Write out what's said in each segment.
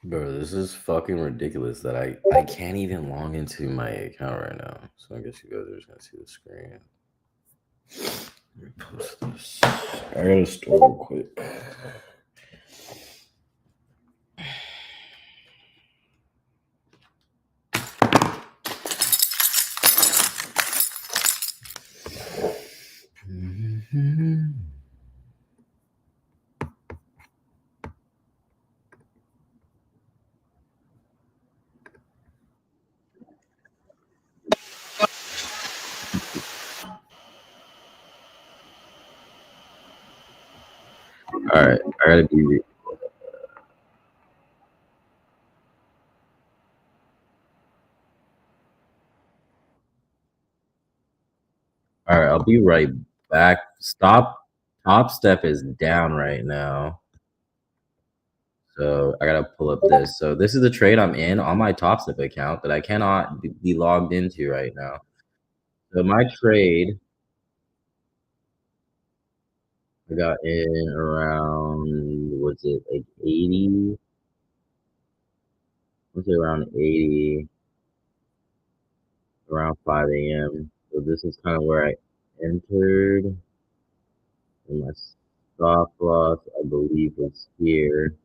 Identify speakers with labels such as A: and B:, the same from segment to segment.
A: Bro, this is fucking ridiculous that I can't even log into my account right now. So I guess you guys are just gonna see the screen. Let me post this. I gotta store real quick. All right, I gotta be. All right, I'll be right back. Stop. Top Step is down right now, so I gotta pull up this. So this is the trade I'm in on my Top Step account that I cannot be logged into right now. So my trade, I got in around, what's it, like 80? Let's say around 80, around 5 a.m. So this is kind of where I entered. And my stop loss, I believe, was here.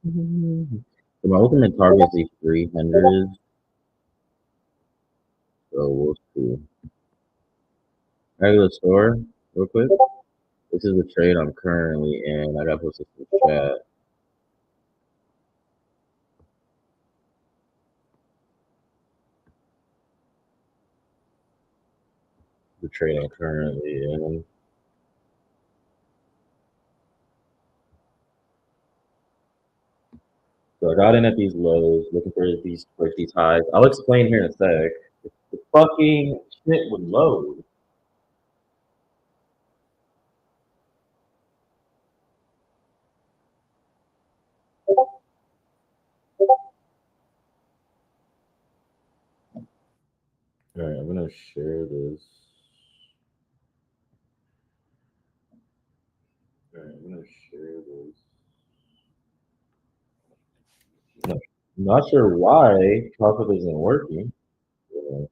A: So my ultimate target is 300. So we'll see. I gotta go to the store real quick. This is the trade I'm currently in. I gotta post this in the chat. The trade I'm currently in. So I got in at these lows, looking for these highs. I'll explain here in a sec. The fucking shit would load. All right, I'm gonna share this. All right, I'm gonna share this. No, I'm not sure why pop-up isn't working. Yeah.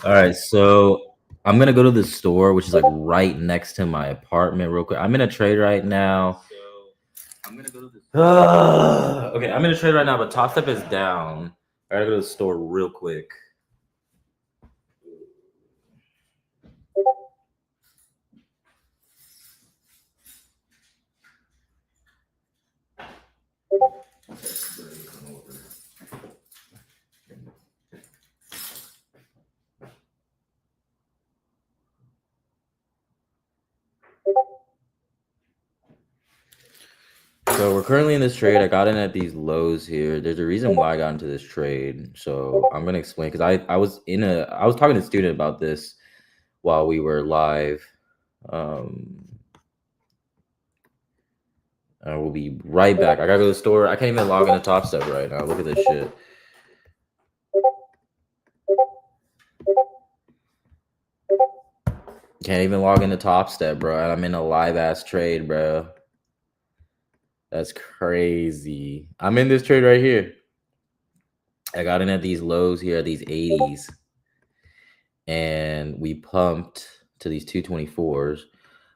A: All right, so I'm gonna go to the store, which is like right next to my apartment, real quick. I'm in a trade right now. I'm gonna go to the. Okay, I'm in a trade right now, but Top Step is down. I gotta go to the store real quick. So we're currently in this trade. I got in at these lows here. There's a reason why I got into this trade. So I'm gonna explain because I was talking to a student about this while we were live. I will be right back. I gotta go to the store. I can't even log into Top Step right now. Look at this shit. Can't even log into Top Step, bro. And I'm in a live ass trade, bro. That's crazy. I'm in this trade right here. I got in at these lows here at these 80s, and we pumped to these 224s.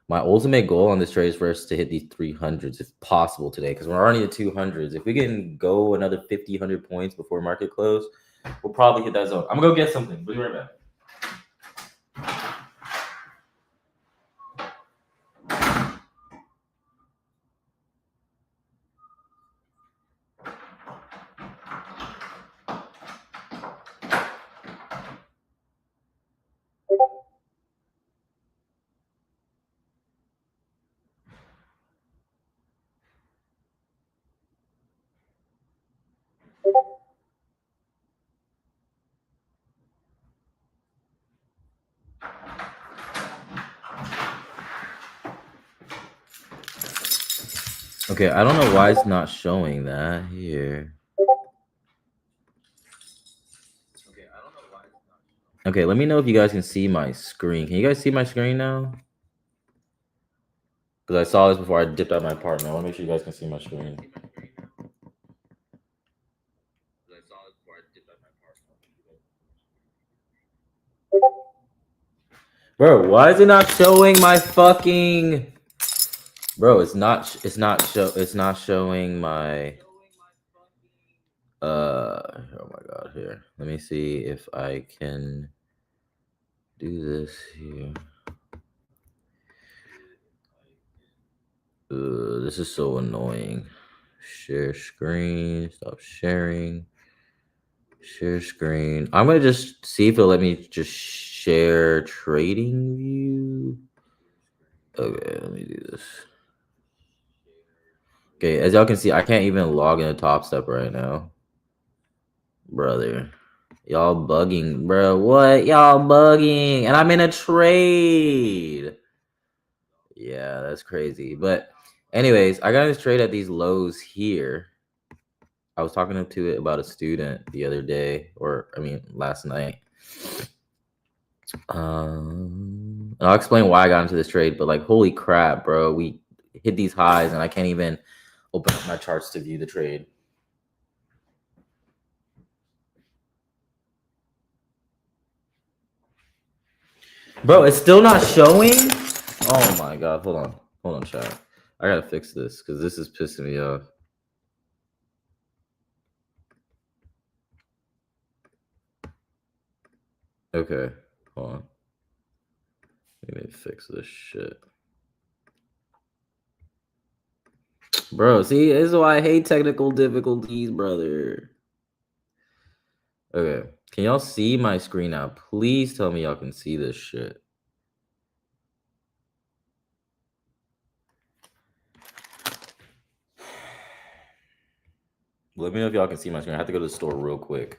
A: My ultimate goal on this trade is for us to hit these 300s if possible today, because we're already at 200s. If we can go another 50, 100 points before market close, we'll probably hit that zone. I'm going to go get something. We'll be right back. Okay, I don't know why it's not showing that here. Okay, let me know if you guys can see my screen. Can you guys see my screen now? Because I saw this before I dipped out my apartment. I want to make sure you guys can see my screen. Bro, why is it not showing my fucking... Bro, it's not showing my... oh my god, here. Let me see if I can do this here. This is so annoying. Share screen, stop sharing. Share screen. I'm gonna just see if it'll let me just share trading view. Okay, let me do this. Okay, as y'all can see, I can't even log into Top Step right now. Brother. Y'all bugging, bro. What? Y'all bugging. And I'm in a trade. Yeah, that's crazy. But anyways, I got this trade at these lows here. I was talking to it about a student the other day, last night. And I'll explain why I got into this trade, but like, holy crap, bro. We hit these highs and I can't even open up my charts to view the trade. Bro, it's still not showing? Oh my god, hold on, chat. I gotta fix this because this is pissing me off. Okay, hold on. Let me fix this shit. Bro, see, this is why I hate technical difficulties, brother. Okay, can y'all see my screen now? Please tell me y'all can see this shit. Let me know if y'all can see my screen. I have to go to the store real quick.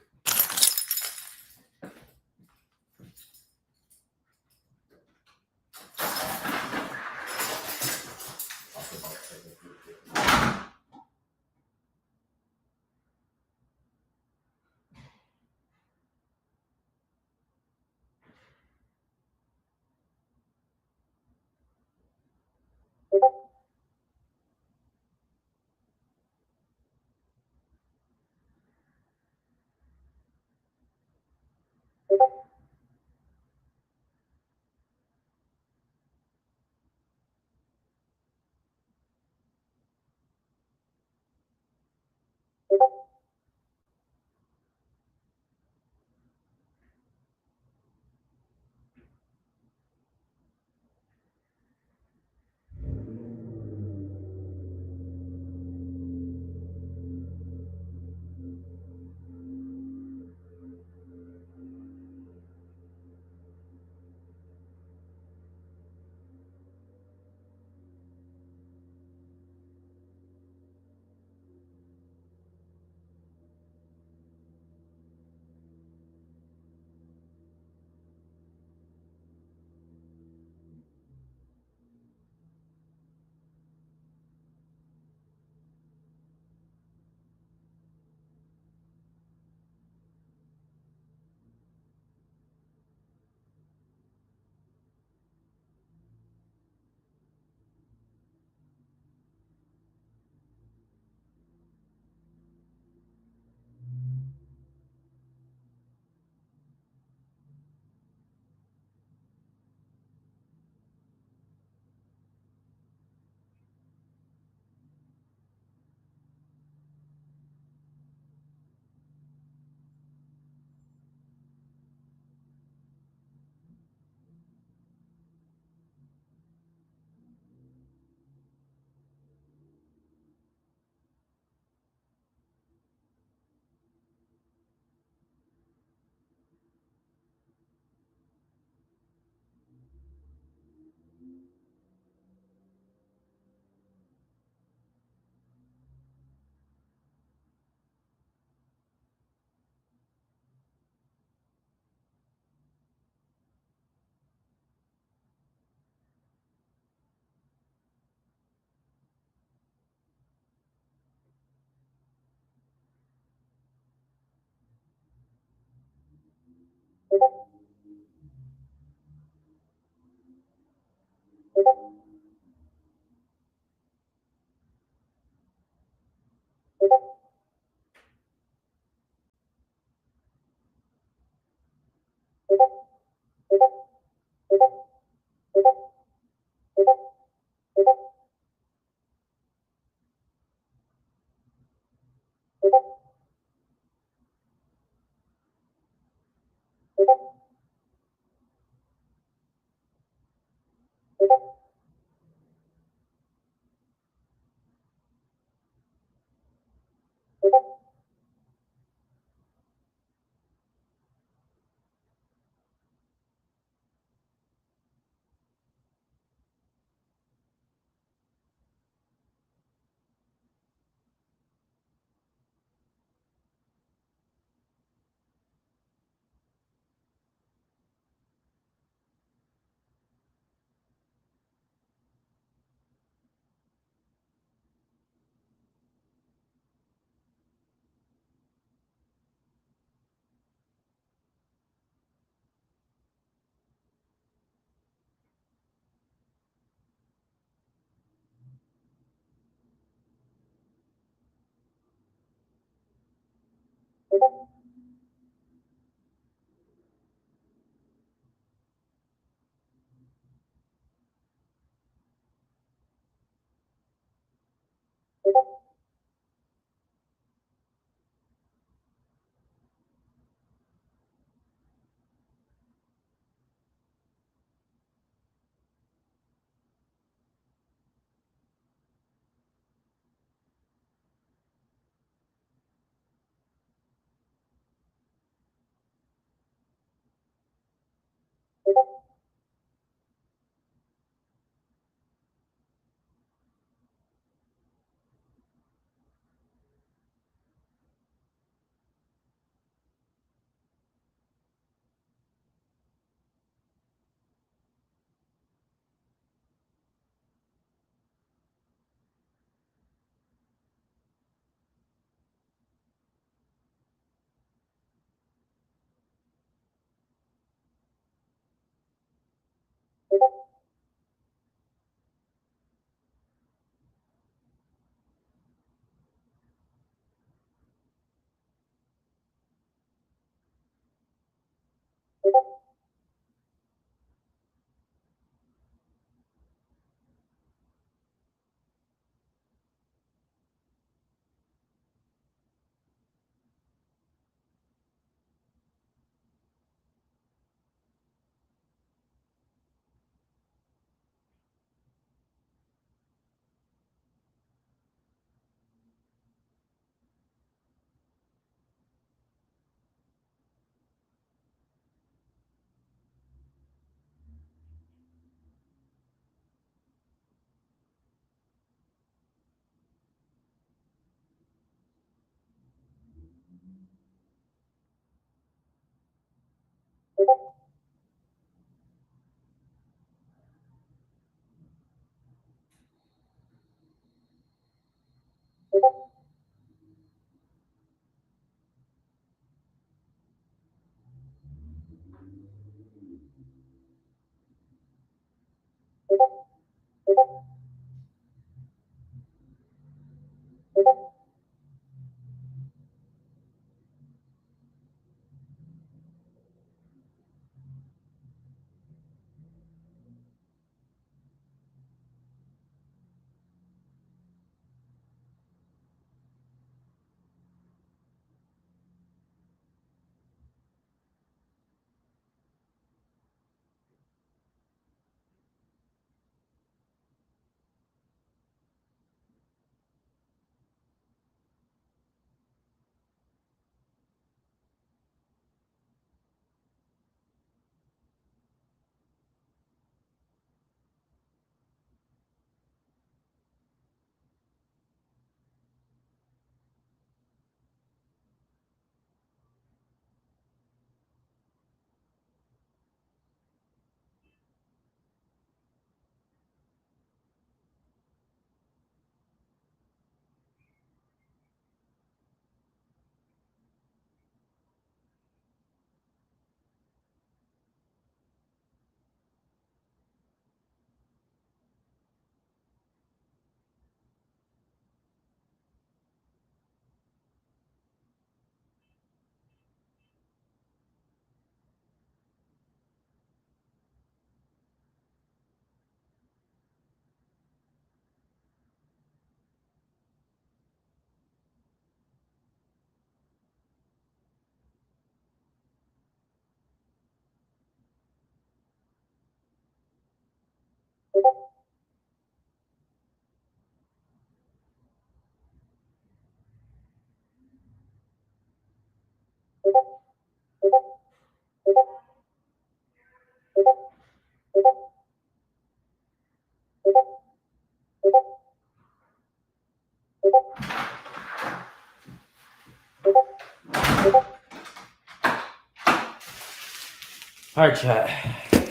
A: All right, chat.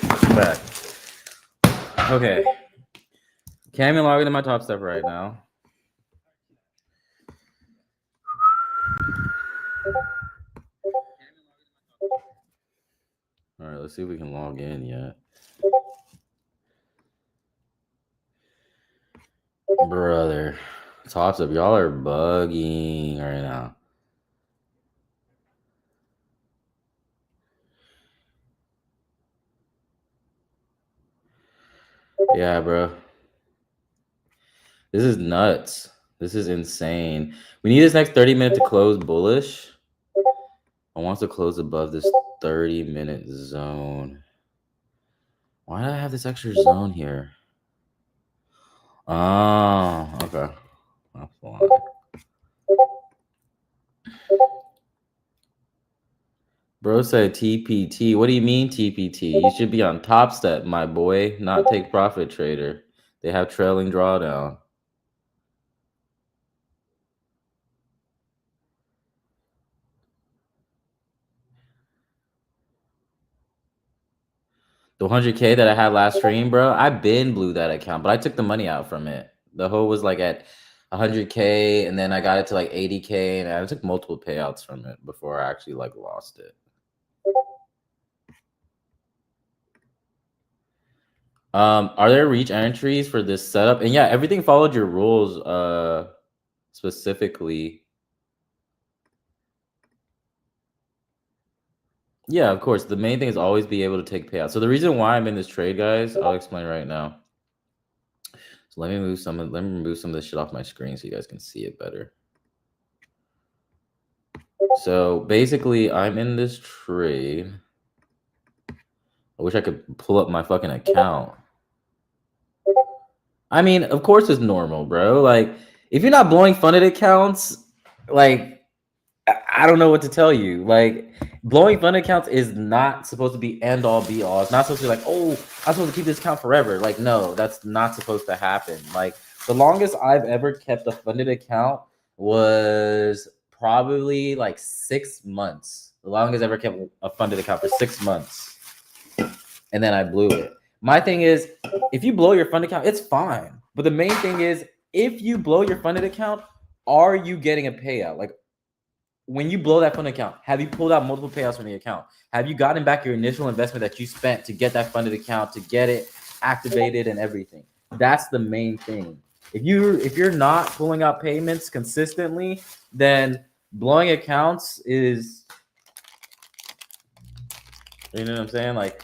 A: Welcome back. Okay. Cam logging into my Top Step right now. All right, let's see if we can log in yet. Brother, Top Step, y'all are bugging right now. Yeah, bro. This is nuts. This is insane. We need this next 30 minutes to close bullish. I want to close above this 30-minute zone. Why do I have this extra zone here? Oh, okay. That's fine. Bro said TPT. What do you mean TPT? You should be on Top Step, my boy, not Take Profit Trader. They have trailing drawdown. The 100K that I had last stream, bro, I been blew that account, but I took the money out from it. The hoe was like at 100K, and then I got it to like 80K, and I took multiple payouts from it before I actually like lost it. Are there reach entries for this setup? And yeah, everything followed your rules specifically. Yeah, of course. The main thing is always be able to take payouts. So the reason why I'm in this trade, guys, I'll explain right now. So let me remove some of this shit off my screen so you guys can see it better. So basically, I'm in this trade. I wish I could pull up my fucking account. I mean, of course it's normal, bro. Like, if you're not blowing funded accounts, like, I don't know what to tell you. Like, blowing funded accounts is not supposed to be end all be all. It's not supposed to be like, oh, I'm supposed to keep this account forever. Like, no, that's not supposed to happen. Like, the longest I've ever kept a funded account was probably like 6 months. The longest I ever kept a funded account for 6 months. And then I blew it. My thing is, if you blow your fund account, it's fine. But the main thing is, if you blow your funded account, are you getting a payout? Like, when you blow that fund account, have you pulled out multiple payouts from the account? Have you gotten back your initial investment that you spent to get that funded account, to get it activated and everything? That's the main thing. If you're not pulling out payments consistently, then blowing accounts is, you know what I'm saying? Like,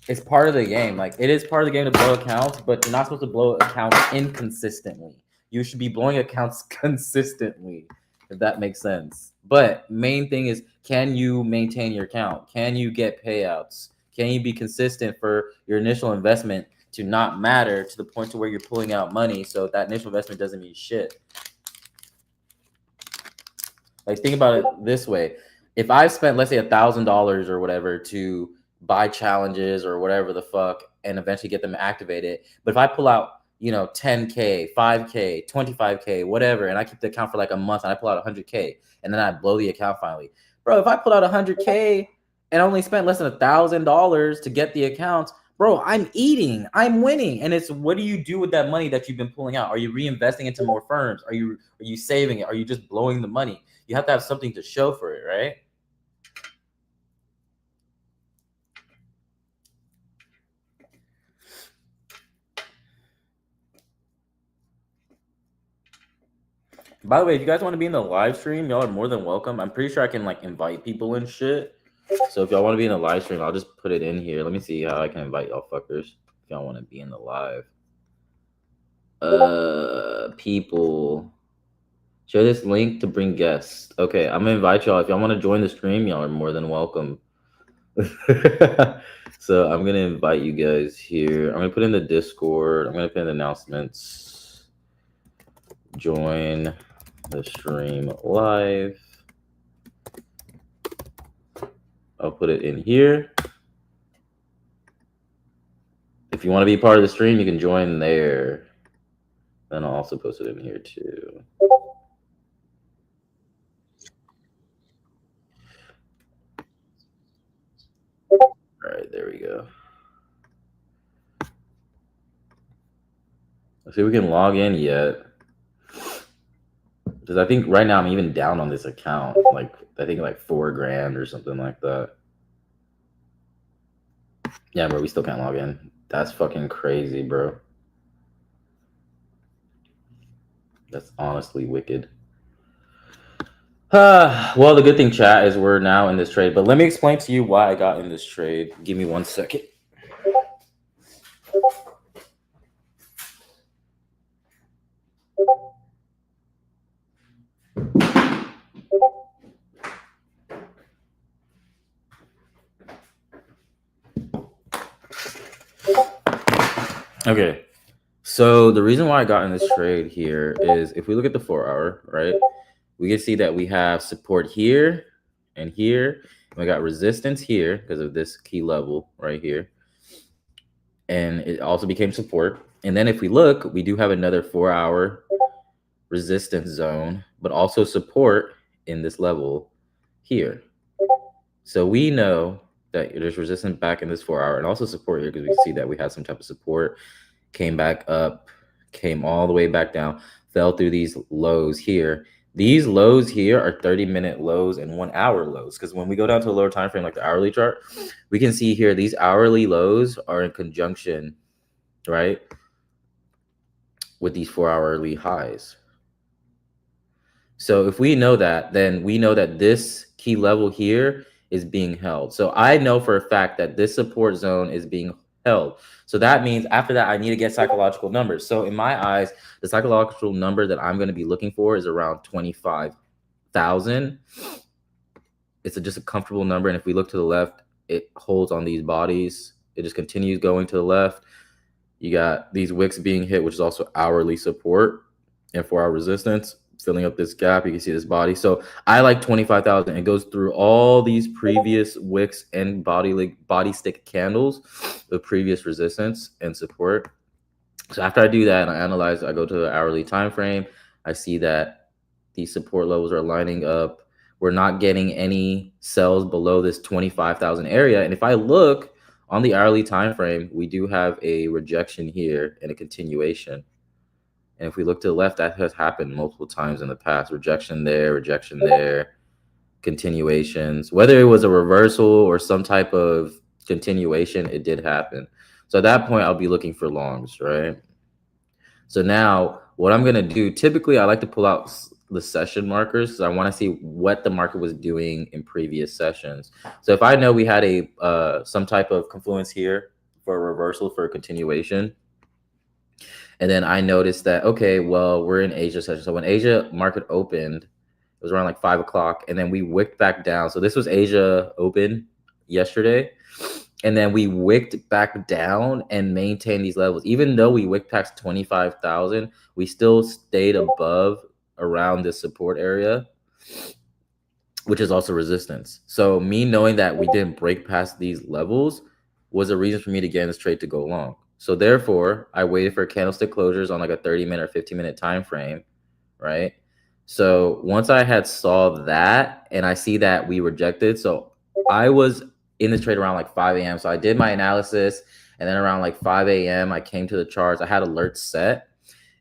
A: it's part of the game. Like, it is part of the game to blow accounts, but you're not supposed to blow accounts inconsistently. You should be blowing accounts consistently, if that makes sense. But main thing is, can you maintain your account? Can you get payouts? Can you be consistent for your initial investment to not matter to the point to where you're pulling out money so that initial investment doesn't mean shit? Like, think about it this way. If I've spent, let's say, $1,000 or whatever to buy challenges or whatever the fuck and eventually get them activated, but if I pull out, 10K, 5K, 25K, whatever, and I keep the account for like a month and I pull out 100K and then I blow the account finally. Bro, if I pull out 100K and only spent less than $1,000 to get the account, bro, I'm eating, I'm winning. And it's, what do you do with that money that you've been pulling out? Are you reinvesting into more firms? Are you saving it? Are you just blowing the money? You have to have something to show for it, right? By the way, if you guys want to be in the live stream, y'all are more than welcome. I'm pretty sure I can like invite people and shit. So if y'all want to be in the live stream, I'll just put it in here. Let me see how I can invite y'all fuckers if y'all want to be in the live. People. Share this link to bring guests. Okay, I'm gonna invite y'all. If y'all want to join the stream, y'all are more than welcome. So I'm gonna invite you guys here. I'm gonna put in the Discord. I'm gonna put in the announcements. Join the stream live. I'll put it in here. If you want to be part of the stream, you can join there. Then I'll also post it in here too. All right, there we go. Let's see if we can log in yet. Because I think right now I'm even down on this account. Like, I think like $4,000 or something like that. Yeah, bro, we still can't log in. That's fucking crazy, bro. That's honestly wicked. Well, the good thing, chat, is we're now in this trade. But let me explain to you why I got in this trade. Give me 1 second. Okay, so the reason why I got in this trade here is, if we look at the 4-hour, right, we can see that we have support here and here. And we got resistance here because of this key level right here. And it also became support. And then if we look, we do have another 4-hour resistance zone, but also support in this level here. So we know that there's resistance back in this 4-hour and also support here, because we see that we had some type of support, came back up, came all the way back down, fell through these lows here. These lows here are 30-minute lows and 1-hour lows, because when we go down to a lower time frame like the hourly chart, we can see here these hourly lows are in conjunction, right, with these 4-hourly highs. So if we know that, then we know that this key level here is being held. So I know for a fact that this support zone is being held. So that means after that, I need to get psychological numbers. So in my eyes, the psychological number that I'm going to be looking for is around 25,000. It's just a comfortable number. And if we look to the left, it holds on these bodies. It just continues going to the left. You got these wicks being hit, which is also hourly support and 4-hour resistance, filling up this gap. You can see this body. So I like 25,000. It goes through all these previous wicks and body stick candles with previous resistance and support. So after I do that and I analyze, I go to the hourly time frame. I see that These support levels are lining up. We're not getting any sells below this 25,000 area. And if I look on the hourly time frame, we do have a rejection here and a continuation. And if we look to the left, that has happened multiple times in the past. Rejection there, continuations. Whether it was a reversal or some type of continuation, it did happen. So at that point, I'll be looking for longs, right? So now what I'm going to do, typically I like to pull out the session markers. So I want to see what the market was doing in previous sessions. So if I know we had a some type of confluence here for a reversal for a continuation, and then I noticed that, okay, well, we're in Asia session. So when Asia market opened, it was around like 5 o'clock, and then we wicked back down. So this was Asia open yesterday. And then we wicked back down and maintained these levels. Even though we wicked past 25,000, we still stayed above around this support area, which is also resistance. So me knowing that we didn't break past these levels was a reason for me to get in this trade to go long. So therefore, I waited for candlestick closures on like a 30-minute or 15-minute time frame, right? So once I had saw that and I see that we rejected, so I was in this trade around like 5 a.m. So I did my analysis, and then around like 5 a.m. I came to the charts. I had alerts set,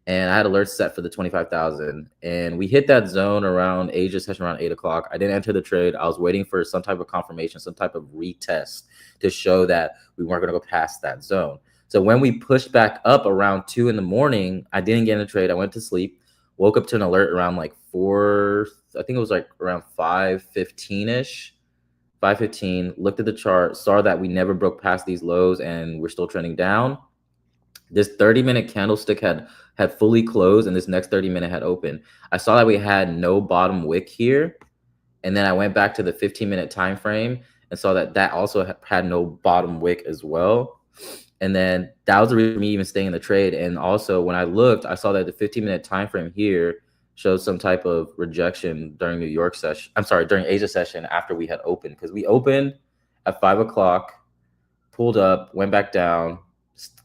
A: and I had alerts set for the 25,000, and we hit that zone around Asia session around 8 o'clock. I didn't enter the trade. I was waiting for some type of confirmation, some type of retest to show that we weren't going to go past that zone. So when we pushed back up around 2 in the morning, I didn't get in the trade. I went to sleep, woke up to an alert around like 4, I think it was like around 5:15-ish. 5:15, looked at the chart, saw that we never broke past these lows and we're still trending down. This 30-minute candlestick had fully closed, and this next 30-minute had opened. I saw that we had no bottom wick here, and then I went back to the 15-minute time frame and saw that that also had no bottom wick as well. And then that was the reason for me even staying in the trade. And also when I looked, I saw that the 15-minute time frame here showed some type of rejection during New York session. I'm sorry, during Asia session after we had opened, because we opened at 5 o'clock, pulled up, went back down,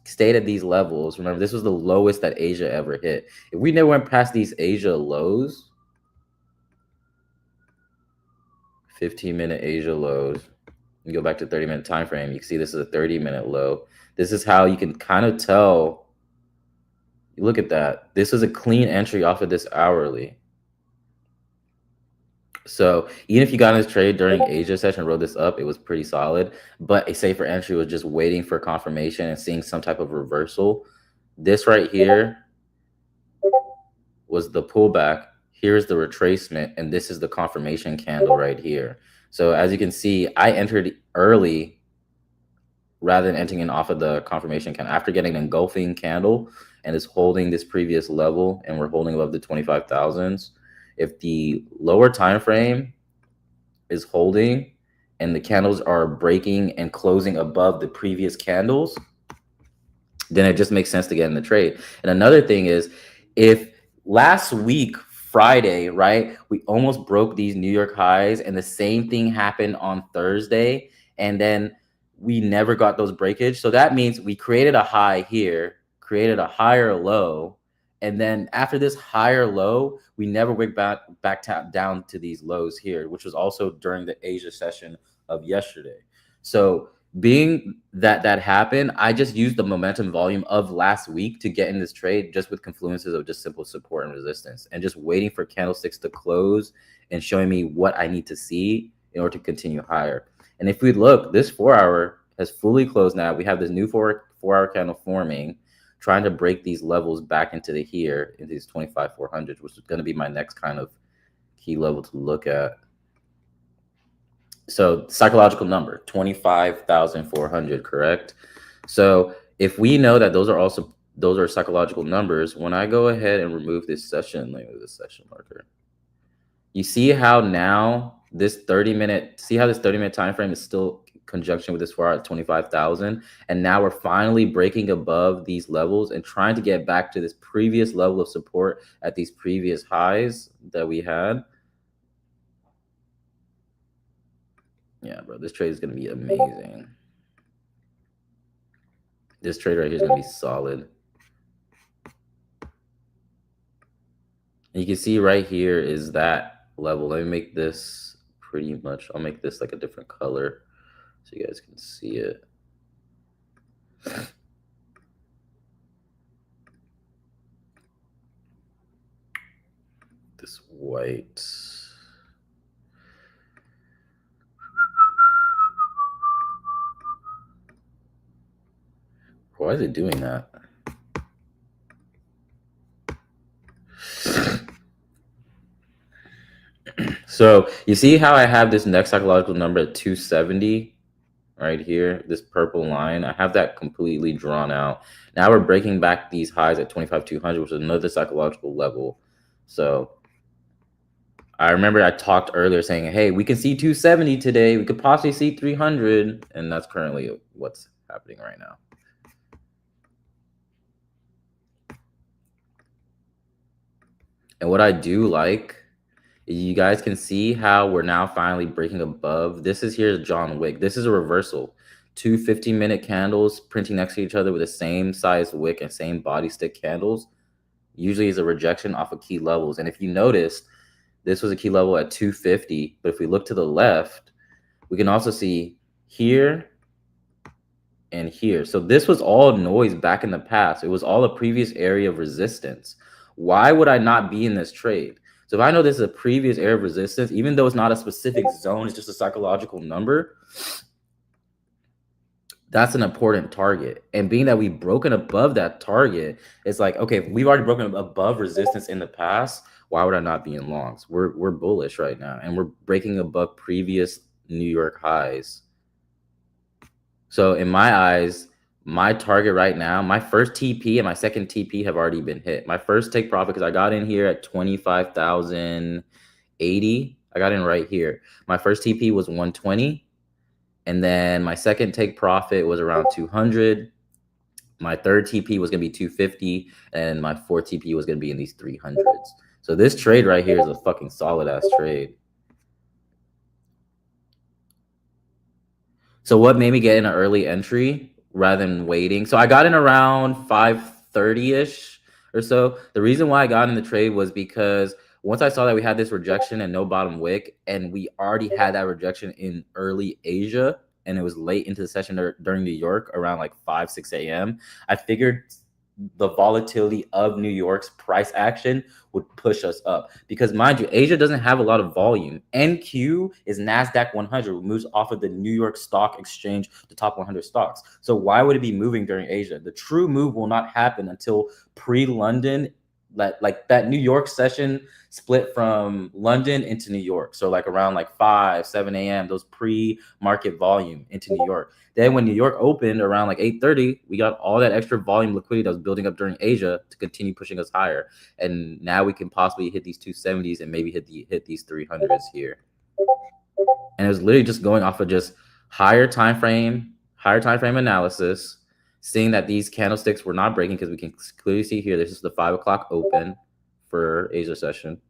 A: stayed at these levels. Remember, this was the lowest that Asia ever hit. If we never went past these Asia lows, 15-minute Asia lows, you go back to 30-minute time frame, you can see this is a 30-minute low. This is how you can kind of tell. Look at that. This is a clean entry off of this hourly. So even if you got in this trade during Asia session, rode this up, it was pretty solid. But a safer entry was just waiting for confirmation and seeing some type of reversal. This right here was the pullback. Here's the retracement, and this is the confirmation candle right here. So as you can see, I entered early rather than entering in off of the confirmation candle after getting an engulfing candle and is holding this previous level, and we're holding above the 25,000s. If the lower time frame is holding and the candles are breaking and closing above the previous candles, then it just makes sense to get in the trade. And another thing is, if last week Friday, right, we almost broke these New York highs, and the same thing happened on Thursday, and then we never got those breakage. So that means we created a high here, created a higher low, and then after this higher low, we never went back down to these lows here, which was also during the Asia session of yesterday. So being that that happened, I just used the momentum volume of last week to get in this trade, just with confluences of just simple support and resistance, and just waiting for candlesticks to close and showing me what I need to see in order to continue higher. And if we look, this 4-hour has fully closed now. We have this new 4-hour candle forming, trying to break these levels back into the here, into these 25,400s, which is going to be my next kind of key level to look at. So psychological number, 25,400, correct? So if we know that those are psychological numbers, when I go ahead and remove this session, let me move this session marker. You see how now this 30-minute time frame is still conjunction with this 4-hour at 25,000, and now we're finally breaking above these levels and trying to get back to this previous level of support at these previous highs that we had. Yeah, bro, this trade is going to be amazing. This trade right here is going to be solid. And you can see right here is that level. Let me make this pretty much, I'll make this like a different color so you guys can see it. This white. Why is it doing that? So you see how I have this next psychological number at 270 right here, this purple line. I have that completely drawn out. Now we're breaking back these highs at 25,200, which is another psychological level. So I remember I talked earlier saying, hey, we can see 270 today. We could possibly see 300. And that's currently what's happening right now. And what I do like, you guys can see how we're now finally breaking above. This is here's John Wick. This is a reversal. Two 15-minute candles printing next to each other with the same size wick and same body stick candles usually is a rejection off of key levels. And if you notice, this was a key level at 250. But if we look to the left, we can also see here and here. So this was all noise back in the past. It was all a previous area of resistance. Why would I not be in this trade? So if I know this is a previous area of resistance, even though it's not a specific zone, it's just a psychological number, that's an important target. And being that we've broken above that target, it's like, okay, if we've already broken above resistance in the past, why would I not be in longs? We're bullish right now, and we're breaking above previous New York highs. So in my eyes, my target right now, my first TP and my second TP have already been hit. My first take profit, because I got in here at 25,080. I got in right here. My first TP was 120. And then my second take profit was around 200. My third TP was going to be 250. And my fourth TP was going to be in these 300s. So this trade right here is a fucking solid ass trade. So what made me get in an early entry rather than waiting? So I got in around 530-ish or so. The reason why I got in the trade was because once I saw that we had this rejection and no bottom wick, and we already had that rejection in early Asia, and it was late into the session during New York around like 5, 6 a.m., I figured the volatility of New York's price action would push us up, because mind you, Asia doesn't have a lot of volume. NQ is NASDAQ 100, moves off of the New York Stock Exchange, the top 100 stocks. So why would it be moving during Asia? The true move will not happen until pre-London, like that New York session split from London into New York. So like around like 5, 7 a.m., those pre-market volume into New York. Then when New York opened around like 8:30, we got all that extra volume liquidity that was building up during Asia to continue pushing us higher. And now we can possibly hit these 270s and maybe hit these 300s here. And it was literally just going off of just higher time frame analysis, seeing that these candlesticks were not breaking, because we can clearly see here, this is the 5 o'clock open for Asia session.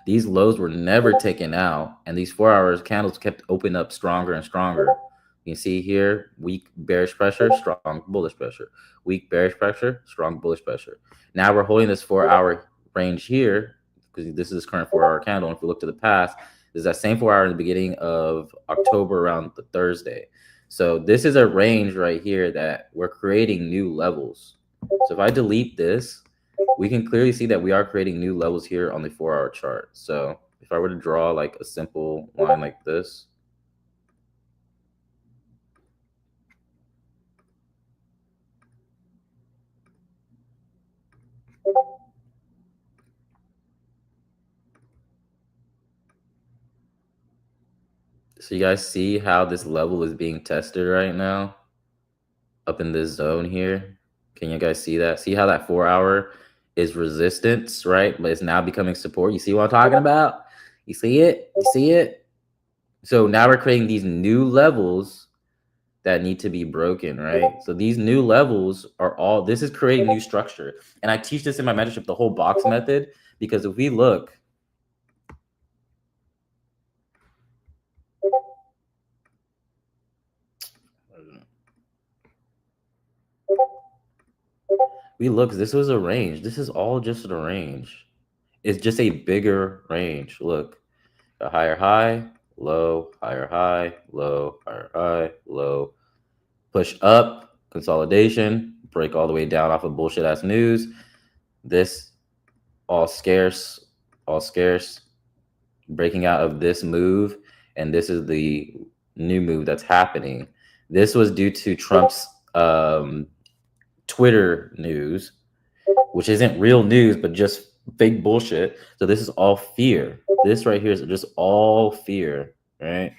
A: These lows were never taken out, and these 4 hours candles kept opening up stronger and stronger. You can see here, weak bearish pressure, strong bullish pressure. Weak bearish pressure, strong bullish pressure. Now we're holding this 4-hour range here, because this is this current 4-hour candle. And if we look to the past, this is that same 4 hour in the beginning of October around the Thursday. So this is a range right here that we're creating new levels. So if I delete this, we can clearly see that we are creating new levels here on the 4-hour chart. So if I were to draw like a simple line like this, so you guys see how this level is being tested right now up in this zone here. Can you guys see that? See how that 4-hour is resistance, right? But it's now becoming support. You see what I'm talking about? You see it? You see it? So now we're creating these new levels that need to be broken, right? So these new levels are all, this is creating new structure. And I teach this in my mentorship, the whole box method, because if we look, this was a range. This is all just a range. It's just a bigger range. Look, a higher high, low, higher high, low, higher high, low. Push up, consolidation, break all the way down off of bullshit ass news. This all scarce, breaking out of this move, and this is the new move that's happening. This was due to Trump's Twitter news, which isn't real news, but just fake bullshit. So this is all fear. This right here is just all fear, right?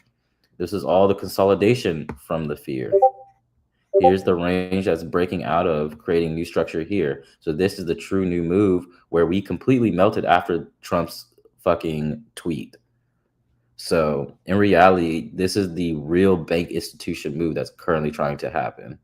A: This is all the consolidation from the fear. Here's the range that's breaking out of, creating new structure here. So this is the true new move where we completely melted after Trump's fucking tweet. So in reality, this is the real bank institution move that's currently trying to happen.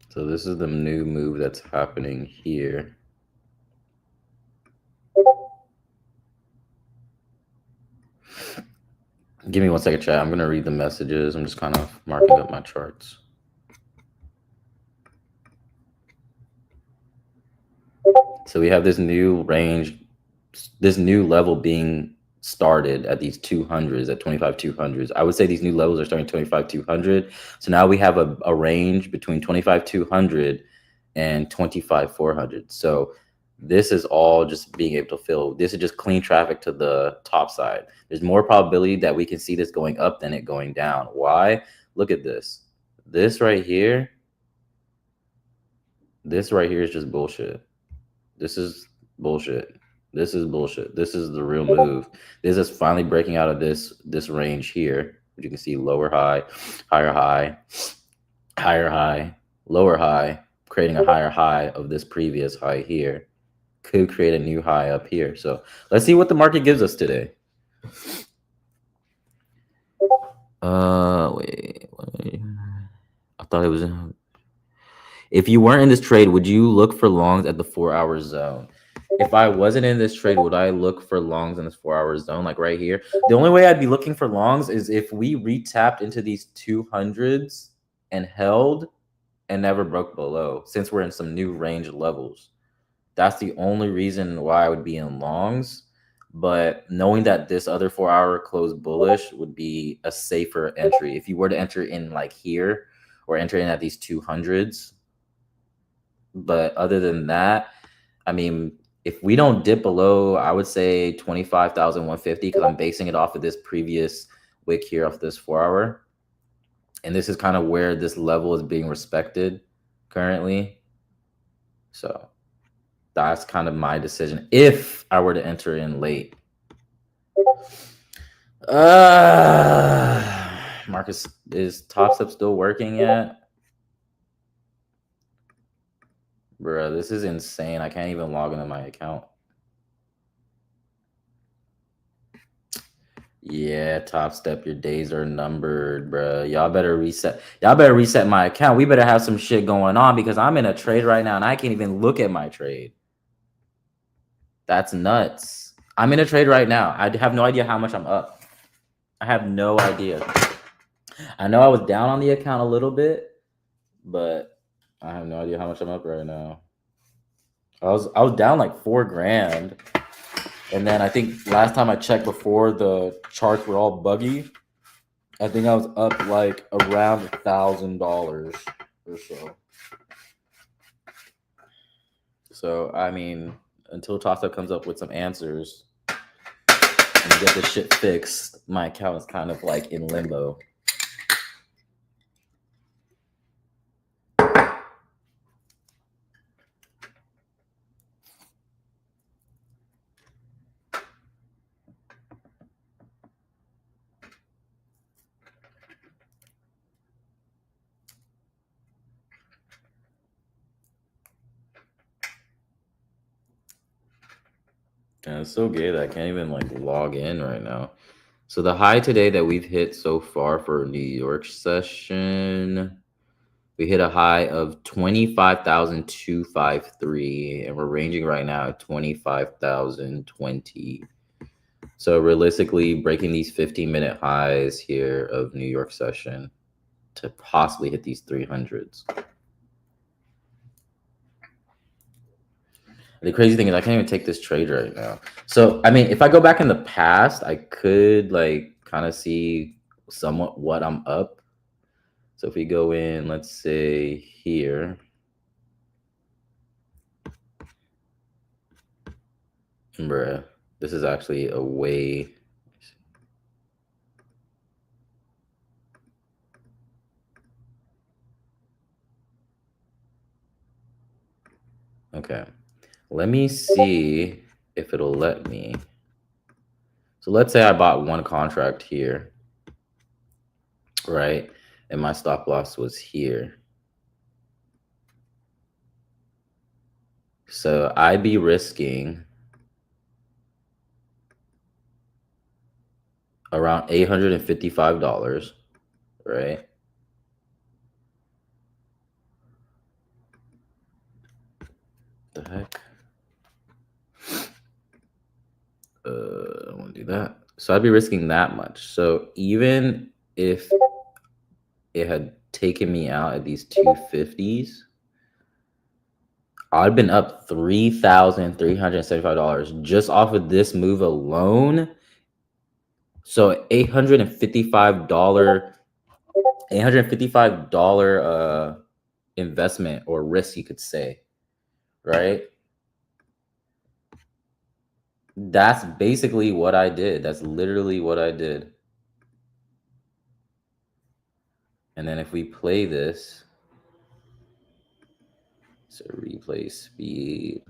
A: So this is the new move that's happening here. Give me 1 second, chat. I'm going to read the messages. I'm just kind of marking up my charts. So we have this new range, this new level being started at these 200s, at 25,200s. I would say these new levels are starting 25,200. So now we have a range between 25,200 and 25,400. So this is all just being able to fill. This is just clean traffic to the top side. There's more probability that we can see this going up than it going down. Why? Look at this. This right here is just bullshit. This is bullshit. This is bullshit. This is the real move. This is finally breaking out of this range here. You can see lower high, higher high, higher high, lower high, creating a higher high of this previous high here. Could create a new high up here. So let's see what the market gives us today. Wait. I thought it was. If you weren't in this trade, would you look for longs at the 4-hour zone? If I wasn't in this trade, would I look for longs in this 4-hour zone, like right here? The only way I'd be looking for longs is if we retapped into these 200s and held and never broke below, since we're in some new range levels. That's the only reason why I would be in longs. But knowing that this other 4-hour closed bullish would be a safer entry. If you were to enter in like here or enter in at these 200s. But other than that, I mean, if we don't dip below, I would say 25,150, because I'm basing it off of this previous wick here off this 4-hour. And this is kind of where this level is being respected currently. So that's kind of my decision if I were to enter in late. Marcus, is Top Step still working yet? Bruh, this is insane. I can't even log into my account. Yeah, Top Step, your days are numbered, bruh. Y'all better reset. Y'all better reset my account. We better have some shit going on, because I'm in a trade right now and I can't even look at my trade. That's nuts. I'm in a trade right now. I have no idea how much I'm up. I have no idea. I know I was down on the account a little bit, but I have no idea how much I'm up right now. I was down like $4,000. And then I think last time I checked before the charts were all buggy, I think I was up like around $1,000 or so. So, I mean, until Tasta comes up with some answers and get this shit fixed, my account is kind of like in limbo. Yeah, it's so gay that I can't even like log in right now. So the high today that we've hit so far for New York session, we hit a high of 25,253, and we're ranging right now at 25,020. So realistically, breaking these 15-minute highs here of New York session to possibly hit these 300s. The crazy thing is I can't even take this trade right now. So, I mean, if I go back in the past, I could like kind of see somewhat what I'm up. So if we go in, let's say here. Bruh, this is actually a way. Okay, let me see if it'll let me. So let's say I bought one contract here, right? And my stop loss was here. So I'd be risking around $855, right? The heck? I want to do that. So I'd be risking that much. So even if it had taken me out at these 250s, I'd been up $3,375 just off of this move alone. So $855 investment or risk, you could say, right? That's basically what I did. That's literally what I did. And then if we play this, so replay speed.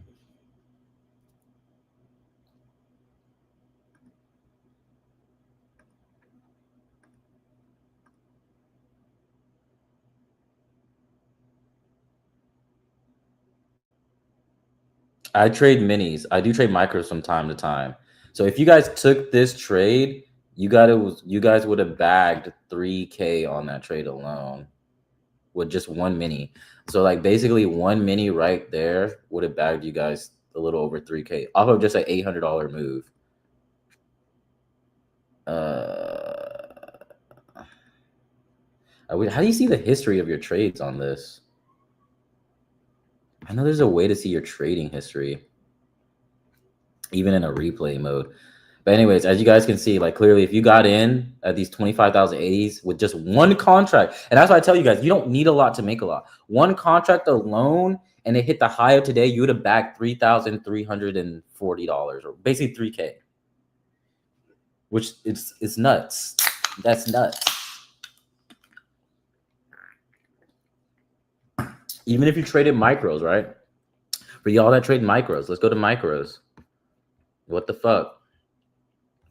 A: I trade minis. I do trade micros from time to time. So if you guys took this trade, you guys would have bagged 3K on that trade alone with just one mini. So like basically one mini right there would have bagged you guys a little over 3K off of just an $800 move. How do you see the history of your trades on this? I know there's a way to see your trading history, even in a replay mode. But anyways, as you guys can see, like clearly, if you got in at these 25,080s with just one contract, and that's why I tell you guys, you don't need a lot to make a lot. One contract alone, and it hit the high of today, you would have backed $3,340, or basically 3K, which it's nuts. That's nuts. Even if you traded micros, right? For y'all that trade micros, let's go to micros. What the fuck?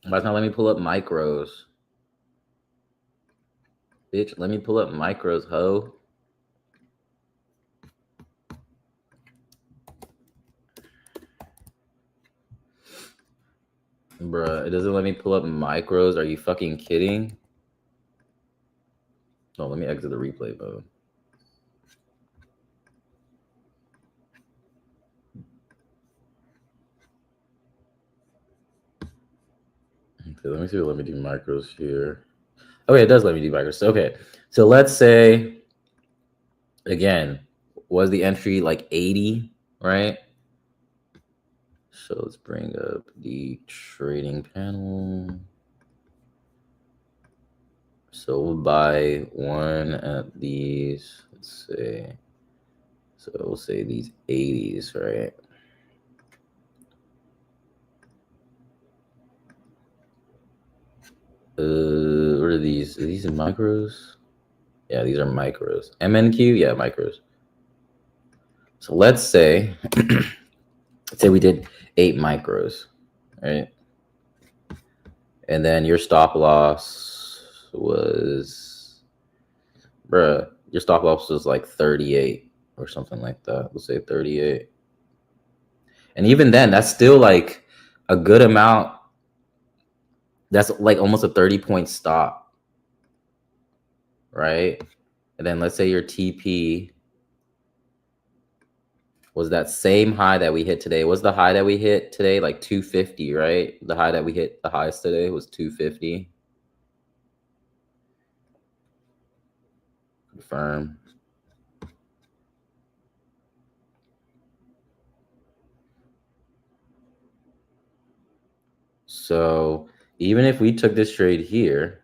A: Why not let me pull up micros? Bitch, let me pull up micros, ho. Bruh, it doesn't let me pull up micros. Are you fucking kidding? Oh, let me exit the replay mode. Okay, let me see. Let me do micros here. Okay, it does let me do micros. Okay, so let's say, again, was the entry like 80, right? So let's bring up the trading panel. So we'll buy one at these, let's say, so we'll say these 80s, right? What are these? Are these micros? Yeah, these are micros. MNQ, yeah, micros. So let's say, we did 8 micros, right? And then your stop loss was, your stop loss was like 38 or something like that. Let's say 38. And even then, that's still like a good amount. That's like almost a 30-point stop, right? And then let's say your TP was that same high that we hit today. What's the high that we hit today? Like 250, right? The high that we hit, the highest today was 250. Confirm. So even if we took this trade here,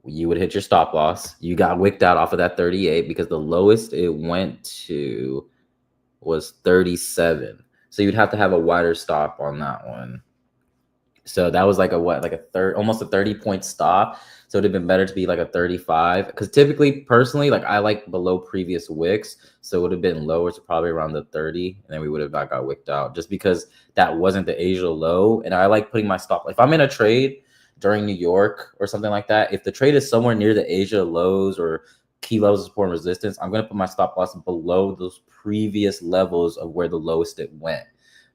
A: you would hit your stop loss. You got wicked out off of that 38 because the lowest it went to was 37. So you'd have to have a wider stop on that one. So that was like almost a 30-point stop. So it'd have been better to be like a 35. Because typically, personally, like I like below previous wicks. So it would have been lower to probably around the 30. And then we would have not got wicked out just because that wasn't the Asia low. And I like putting my stop. If I'm in a trade during New York or something like that, if the trade is somewhere near the Asia lows or key levels of support and resistance, I'm going to put my stop loss below those previous levels of where the lowest it went.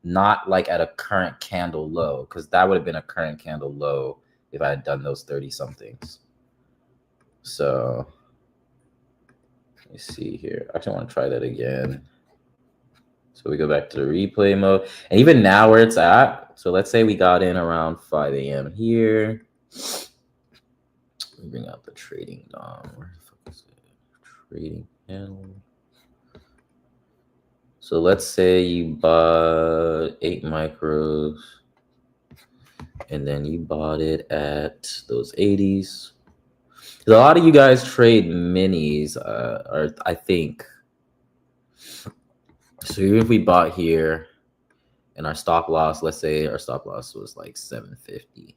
A: Not like at a current candle low, because that would have been a current candle low if I had done those 30 somethings. So let me see here. I actually want to try that again. So we go back to the replay mode. And even now where it's at, so let's say we got in around 5 a.m. here. Let me bring out the trading DOM. Where the fuck is it? Trading panel. So let's say you bought 8 micros and then you bought it at those 80s. A lot of you guys trade minis, or I think. So even if we bought here and our stop loss, let's say our stop loss was like 750.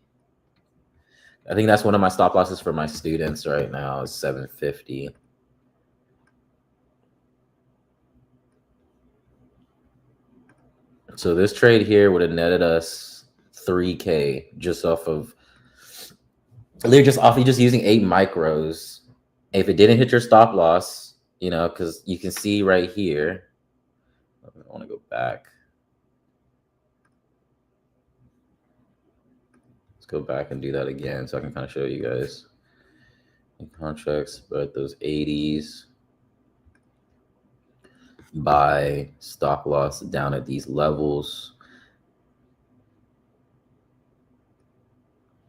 A: I think that's one of my stop losses for my students right now is 750. So this trade here would have netted us 3K just off of, they're just off you just using 8 micros. If it didn't hit your stop loss, you know, because you can see right here, I want to go back. Let's go back and do that again so I can kind of show you guys. In contracts, but those 80s. Buy stop loss down at these levels.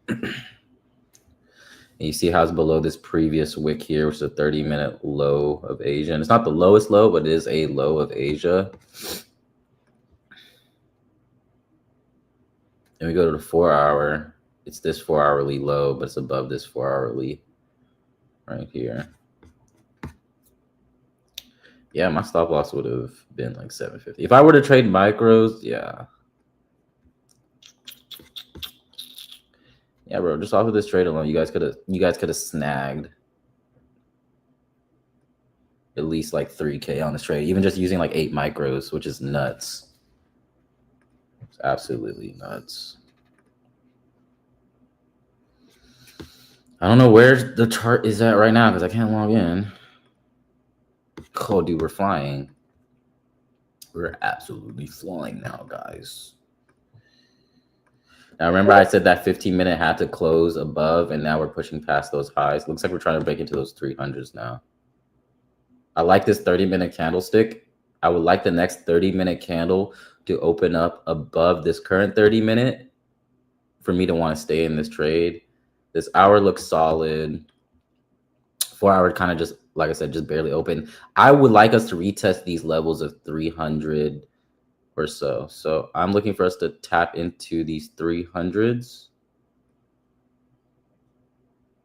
A: And you see how it's below this previous wick here, which is a 30-minute low of Asia. And it's not the lowest low, but it is a low of Asia. And we go to the 4-hour. It's this 4-hourly low, but it's above this 4-hourly right here. Yeah, my stop loss would have been like 750. If I were to trade micros, yeah. Yeah, bro, just off of this trade alone, you guys could have snagged at least like 3K on this trade, even just using like 8 micros, which is nuts. It's absolutely nuts. I don't know where the chart is at right now because I can't log in. Oh, dude, we're flying. We're absolutely flying now, guys. Now, remember I said that 15-minute had to close above, and now we're pushing past those highs. Looks like we're trying to break into those 300s now. I like this 30-minute candlestick. I would like the next 30-minute candle to open up above this current 30-minute for me to want to stay in this trade. This hour looks solid. 4-hour kind of just, like I said, just barely open. I would like us to retest these levels of 300 or so. So I'm looking for us to tap into these 300s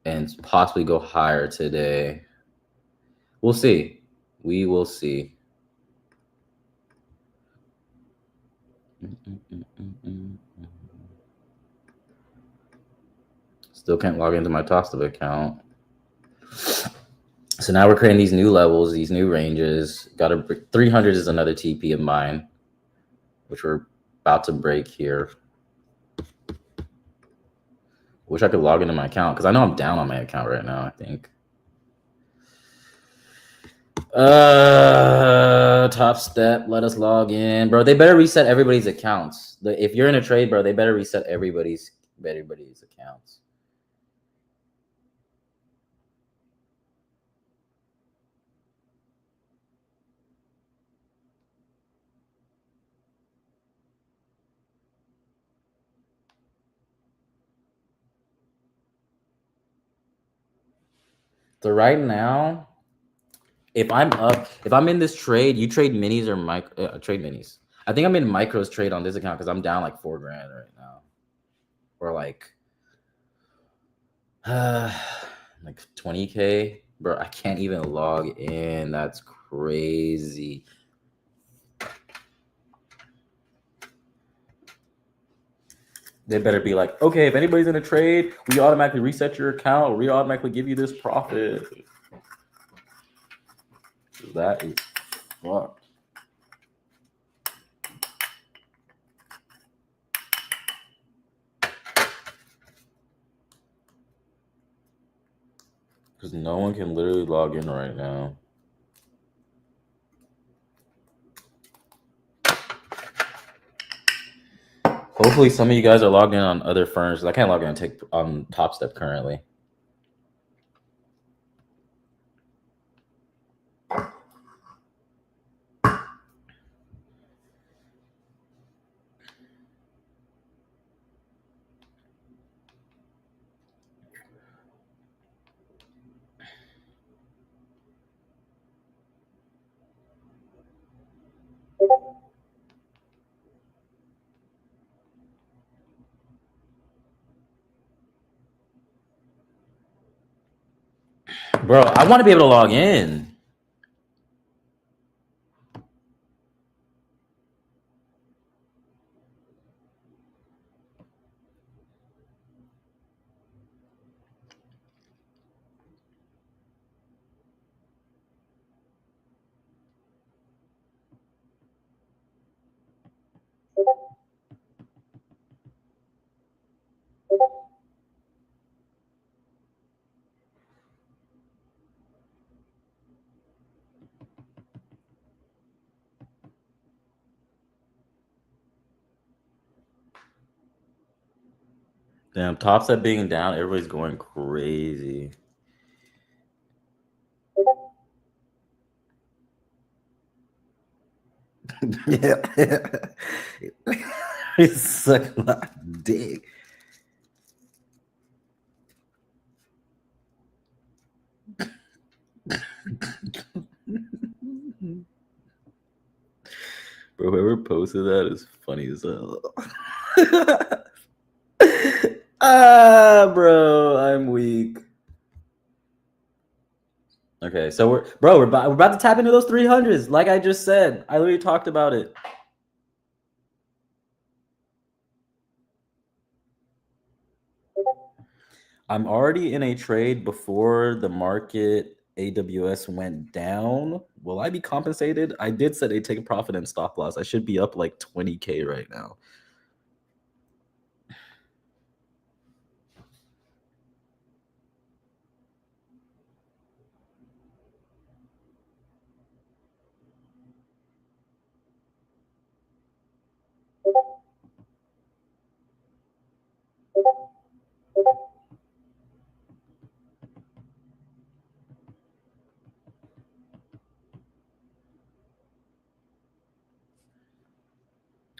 A: and possibly go higher today. We'll see. We will see. Still can't log into my Tostov account. So now we're creating these new levels, these new ranges. Got a 300 is another TP of mine, which we're about to break here. Wish I could log into my account because I know I'm down on my account right now, I think. Top Step, let us log in, bro. They better reset everybody's accounts. If you're in a trade, bro, they better reset everybody's accounts. So right now, if I'm in this trade, you trade minis or trade minis. I think I'm in micros trade on this account because I'm down like $4,000 right now, or like 20K, bro. I can't even log in. That's crazy. They better be like, okay, if anybody's in a trade, we automatically reset your account. We automatically give you this profit. That is fucked. Because no one can literally log in right now. Hopefully some of you guys are logged in on other firms. I can't log in on Top Step currently. Bro, I want to be able to log in. Damn, Top Step being down, everybody's going crazy. Yeah. It's such a dick. Bro, whoever posted that is funny as hell. Bro, I'm weak. Okay, so we're about to tap into those 300s. Like I just said, I literally talked about it. I'm already in a trade before the market AWS went down. Will I be compensated? I did set a take profit and stop loss. I should be up like 20K right now.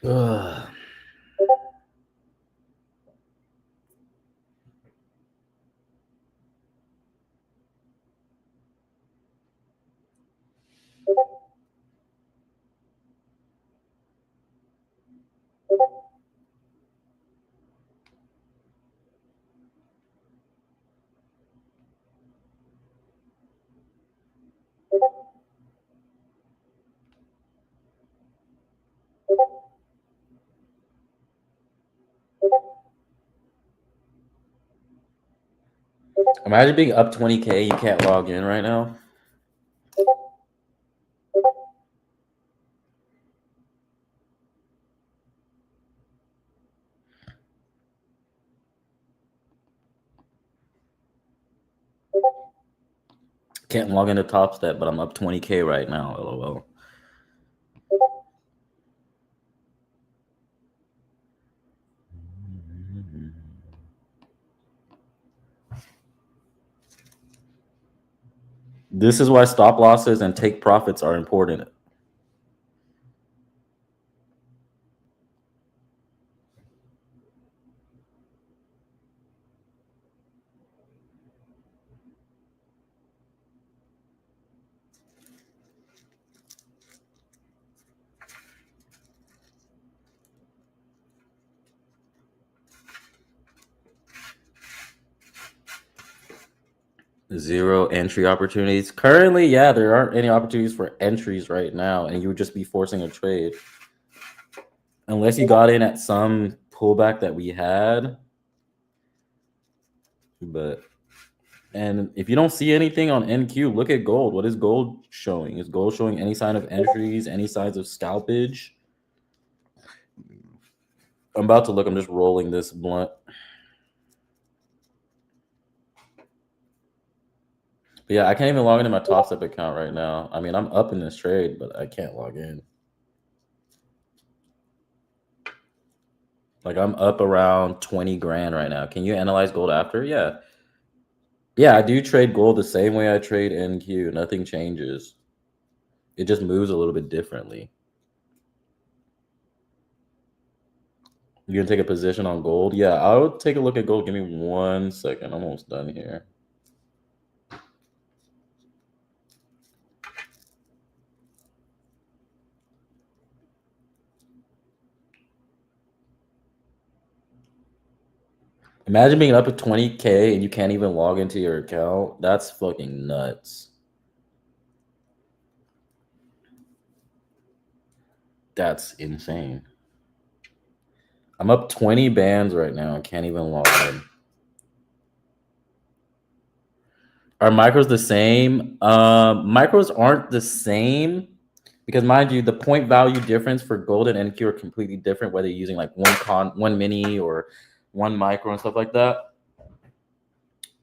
A: Ugh. Imagine being up 20K, you can't log in right now. Can't log into Top Step, but I'm up 20K right now. LOL. This is why stop losses and take profits are important. Zero entry opportunities. Currently, yeah, there aren't any opportunities for entries right now, and you would just be forcing a trade. Unless you got in at some pullback that we had. And if you don't see anything on NQ, look at gold. What is gold showing? Is gold showing any sign of entries, any signs of scalpage? I'm about to look. I'm just rolling this blunt. But yeah, I can't even log into my Top Step account right now. I mean, I'm up in this trade, but I can't log in. Like, I'm up around 20 grand right now. Can you analyze gold after? Yeah. Yeah, I do trade gold the same way I trade NQ. Nothing changes. It just moves a little bit differently. You're gonna take a position on gold? Yeah, I'll take a look at gold. Give me 1 second. I'm almost done here. Imagine being up at 20K and you can't even log into your account. That's fucking nuts. That's insane. I'm up 20 bands right now and can't even log in. Are micros the same? Micros aren't the same because, mind you, the point value difference for gold and NQ are completely different, whether you're using like one mini or one micro and stuff like that.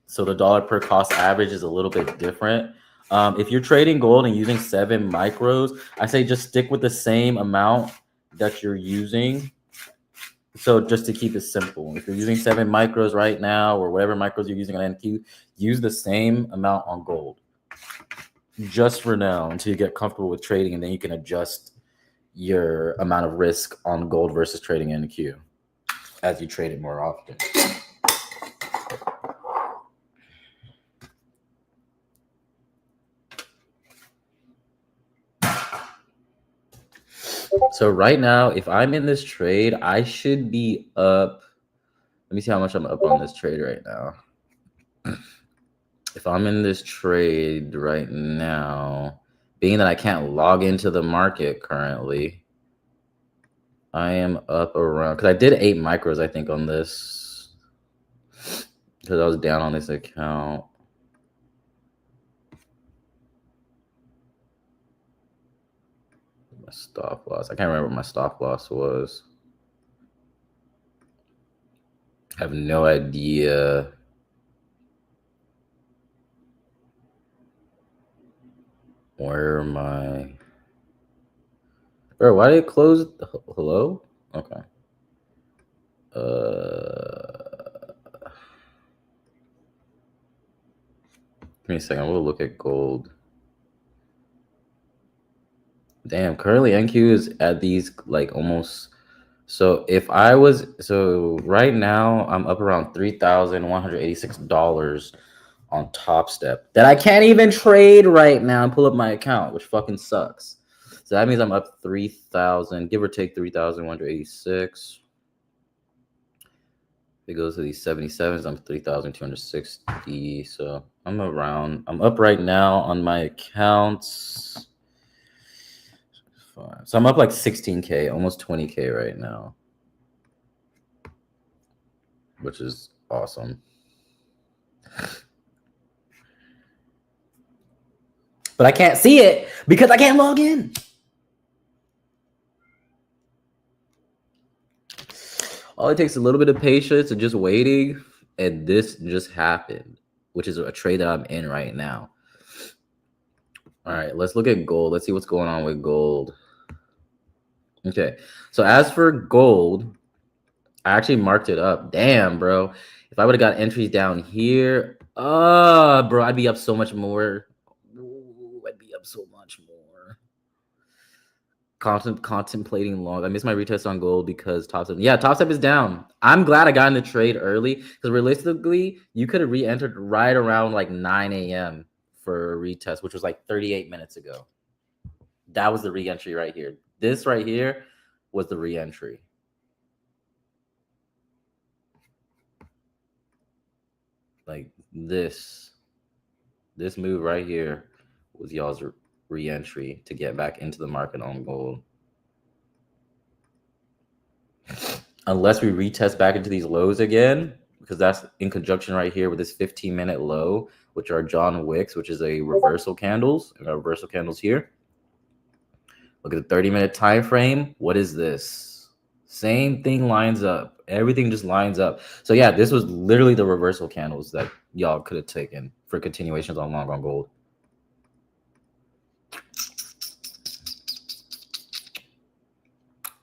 A: So the dollar per cost average is a little bit different. If you're trading gold and using 7 micros, I say just stick with the same amount that you're using. So just to keep it simple, if you're using 7 micros right now or whatever micros you're using on NQ, use the same amount on gold just for now until you get comfortable with trading, and then you can adjust your amount of risk on gold versus trading NQ as you trade it more often. So right now, if I'm in this trade, I should be up. Let me see how much I'm up on this trade right now. If I'm in this trade right now, being that I can't log into the market currently, I am up around, because I did 8 micros, I think, on this, because I was down on this account. My stop loss. I can't remember what my stop loss was. I have no idea. Where am I? Bro, why did it close? Hello? Okay. Give me a second. We'll look at gold. Damn, currently NQ is at these like almost. So if I was, so right now I'm up around $3,186 on Top Step that I can't even trade right now and pull up my account, which fucking sucks. So that means I'm up 3,000, give or take 3,186. If it goes to these 77s, I'm 3,260. So I'm up right now on my accounts. So I'm up like 16K, almost 20K right now, which is awesome. But I can't see it because I can't log in. All it takes is a little bit of patience and just waiting, and this just happened, which is a trade that I'm in right now. All right, let's look at gold. Let's see what's going on with gold. Okay, so as for gold, I actually marked it up. Damn, bro. If I would have got entries down here, bro, I'd be up so much more. Ooh, I'd be up so much more. Contemplating long. I missed my retest on gold because top step. Yeah, top step is down. I'm glad I got in the trade early because realistically, you could have re-entered right around like 9 a.m. for a retest, which was like 38 minutes ago. That was the re-entry right here. This right here was the re-entry. Like this move right here was y'all's re-entry to get back into the market on gold. Unless we retest back into these lows again, because that's in conjunction right here with this 15-minute low, which are John Wicks, which is a reversal candles, and our reversal candles here. Look at the 30-minute time frame. What is this? Same thing lines up. Everything just lines up. So yeah, this was literally the reversal candles that y'all could have taken for continuations on long on gold.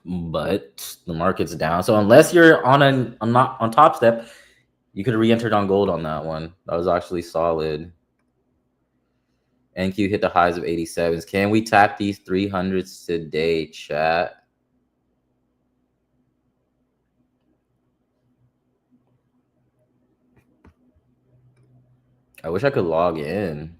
A: But the market's down. So unless you're on not on top step, you could have re-entered on gold on that one. That was actually solid. NQ hit the highs of 87s. Can we tap these 300s today, chat? I wish I could log in.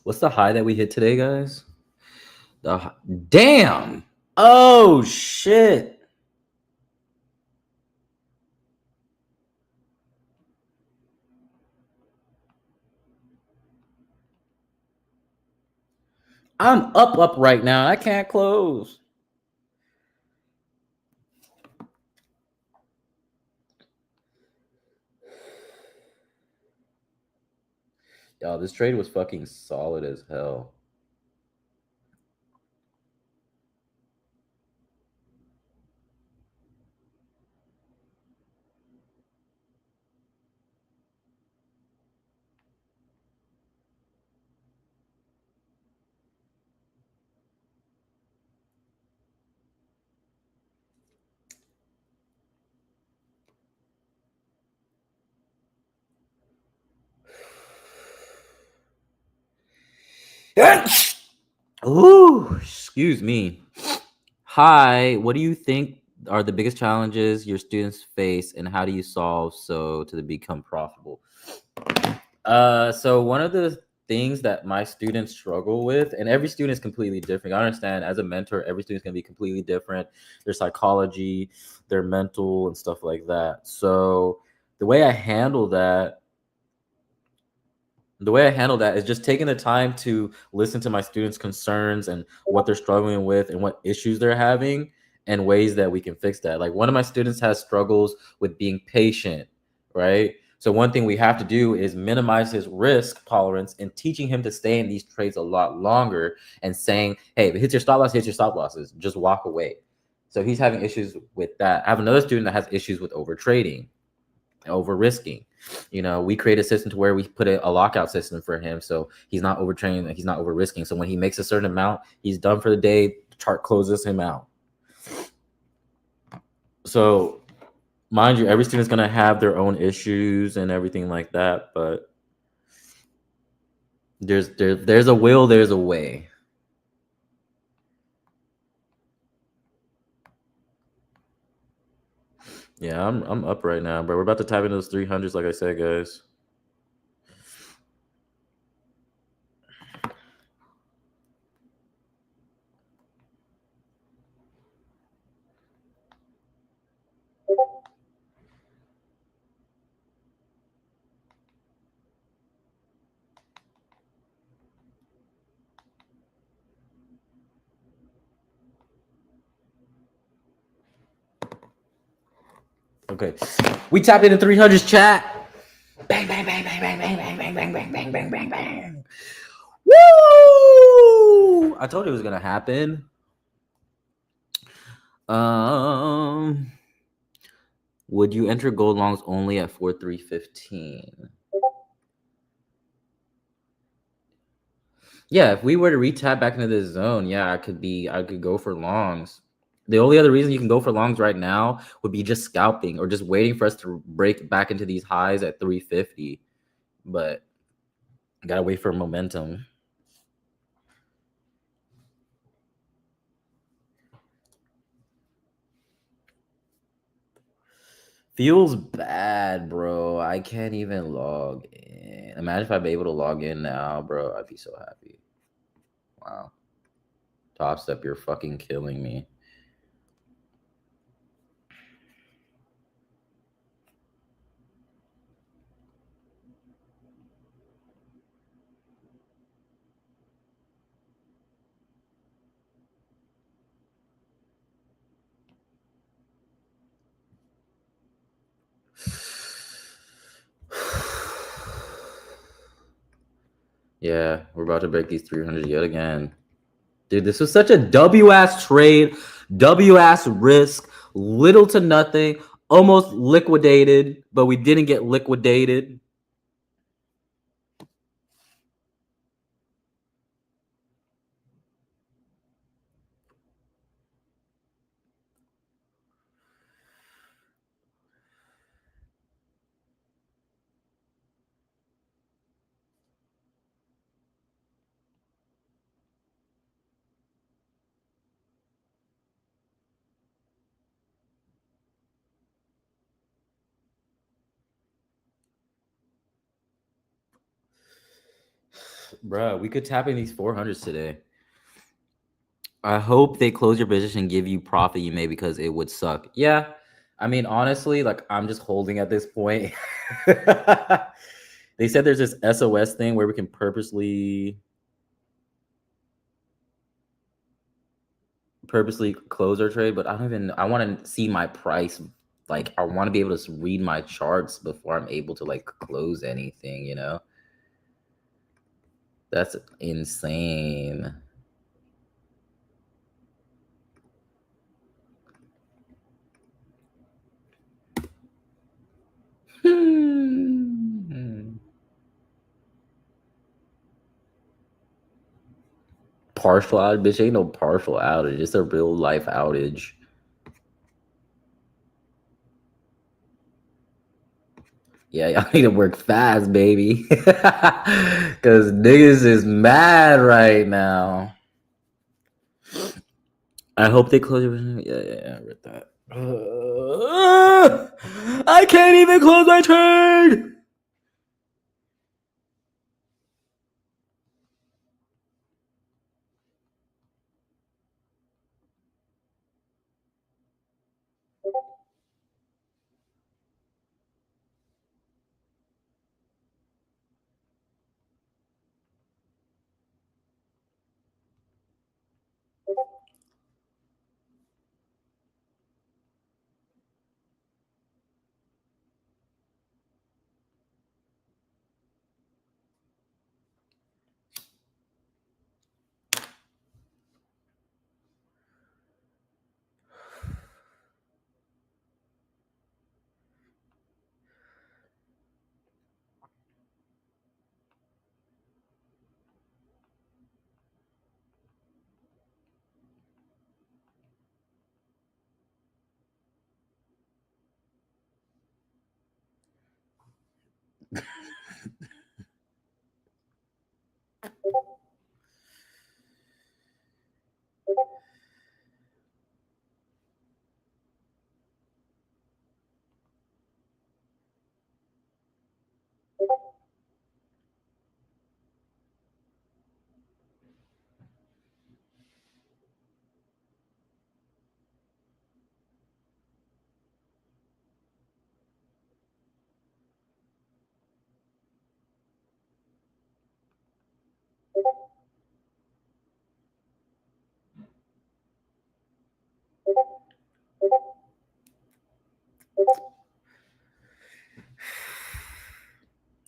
A: What's the high that we hit today, guys? Damn. Oh, shit. I'm up right now. I can't close. Y'all, this trade was fucking solid as hell. Ooh, excuse me. Hi, what do you think are the biggest challenges your students face and how do you solve so to become profitable? So one of the things that my students struggle with, and every student is completely different. I understand as a mentor, every student's gonna be completely different. Their psychology, their mental, and stuff like that. So the way I handle that is just taking the time to listen to my students' concerns and what they're struggling with and what issues they're having and ways that we can fix that. Like one of my students has struggles with being patient, right? So one thing we have to do is minimize his risk tolerance and teaching him to stay in these trades a lot longer and saying, hey, if it hits your stop loss, hits your stop losses, just walk away. So he's having issues with that. I have another student that has issues with over trading. over risking. You know, we create a system to where we put a lockout system for him, so he's not overtraining and he's not over risking. So when he makes a certain amount, he's done for the day. The chart closes him out. So, mind you, every student's gonna have their own issues and everything like that, but there's a will, there's a way. Yeah, I'm up right now, bro. We're about to tap into those 300s, like I said, guys. Okay, we tapped into 300s, chat. Bang, bang, bang, bang, bang, bang, bang, bang, bang, bang, bang, bang, bang, bang. Woo! I told you it was gonna happen. Would you enter gold longs only at 4,315? Yeah, if we were to retap back into this zone, yeah, I could go for longs. The only other reason you can go for longs right now would be just scalping or just waiting for us to break back into these highs at 350. But gotta wait for momentum. Feels bad, bro. I can't even log in. Imagine if I'd be able to log in now, bro. I'd be so happy. Wow. Top Step, you're fucking killing me. Yeah, we're about to break these 300 yet again. Dude, this was such a W-ass trade, W-ass risk, little to nothing, almost liquidated, but we didn't get liquidated. Bruh, we could tap in these 400s today. I hope they close your position and give you profit you made because it would suck. Yeah. I mean, honestly, like I'm just holding at this point. They said there's this SOS thing where we can purposely close our trade, but I want to see my price. Like I want to be able to read my charts before I'm able to like close anything, you know? That's insane. Partial outage, bitch. Ain't no partial outage. It's a real life outage. Yeah, y'all need to work fast, baby. Cause niggas is mad right now. I hope they close your. Yeah, I read that. I can't even close my trade.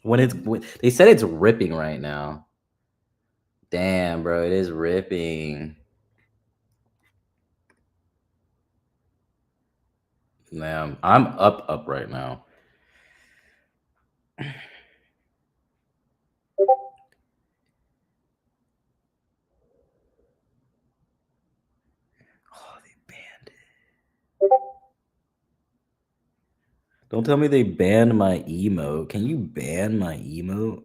A: When they said it's ripping right now. Damn, bro, it is ripping. Man, I'm up right now. Oh, they banned it. Don't tell me they banned my emote. Can you ban my emote?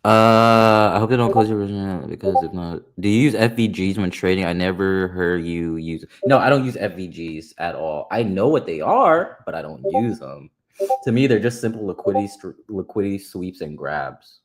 A: I hope they don't close your original because if not, do you use FVGs when trading? I never heard you use. No, I don't use FVGs at all. I know what they are, but I don't use them. To me, they're just simple liquidity sweeps and grabs.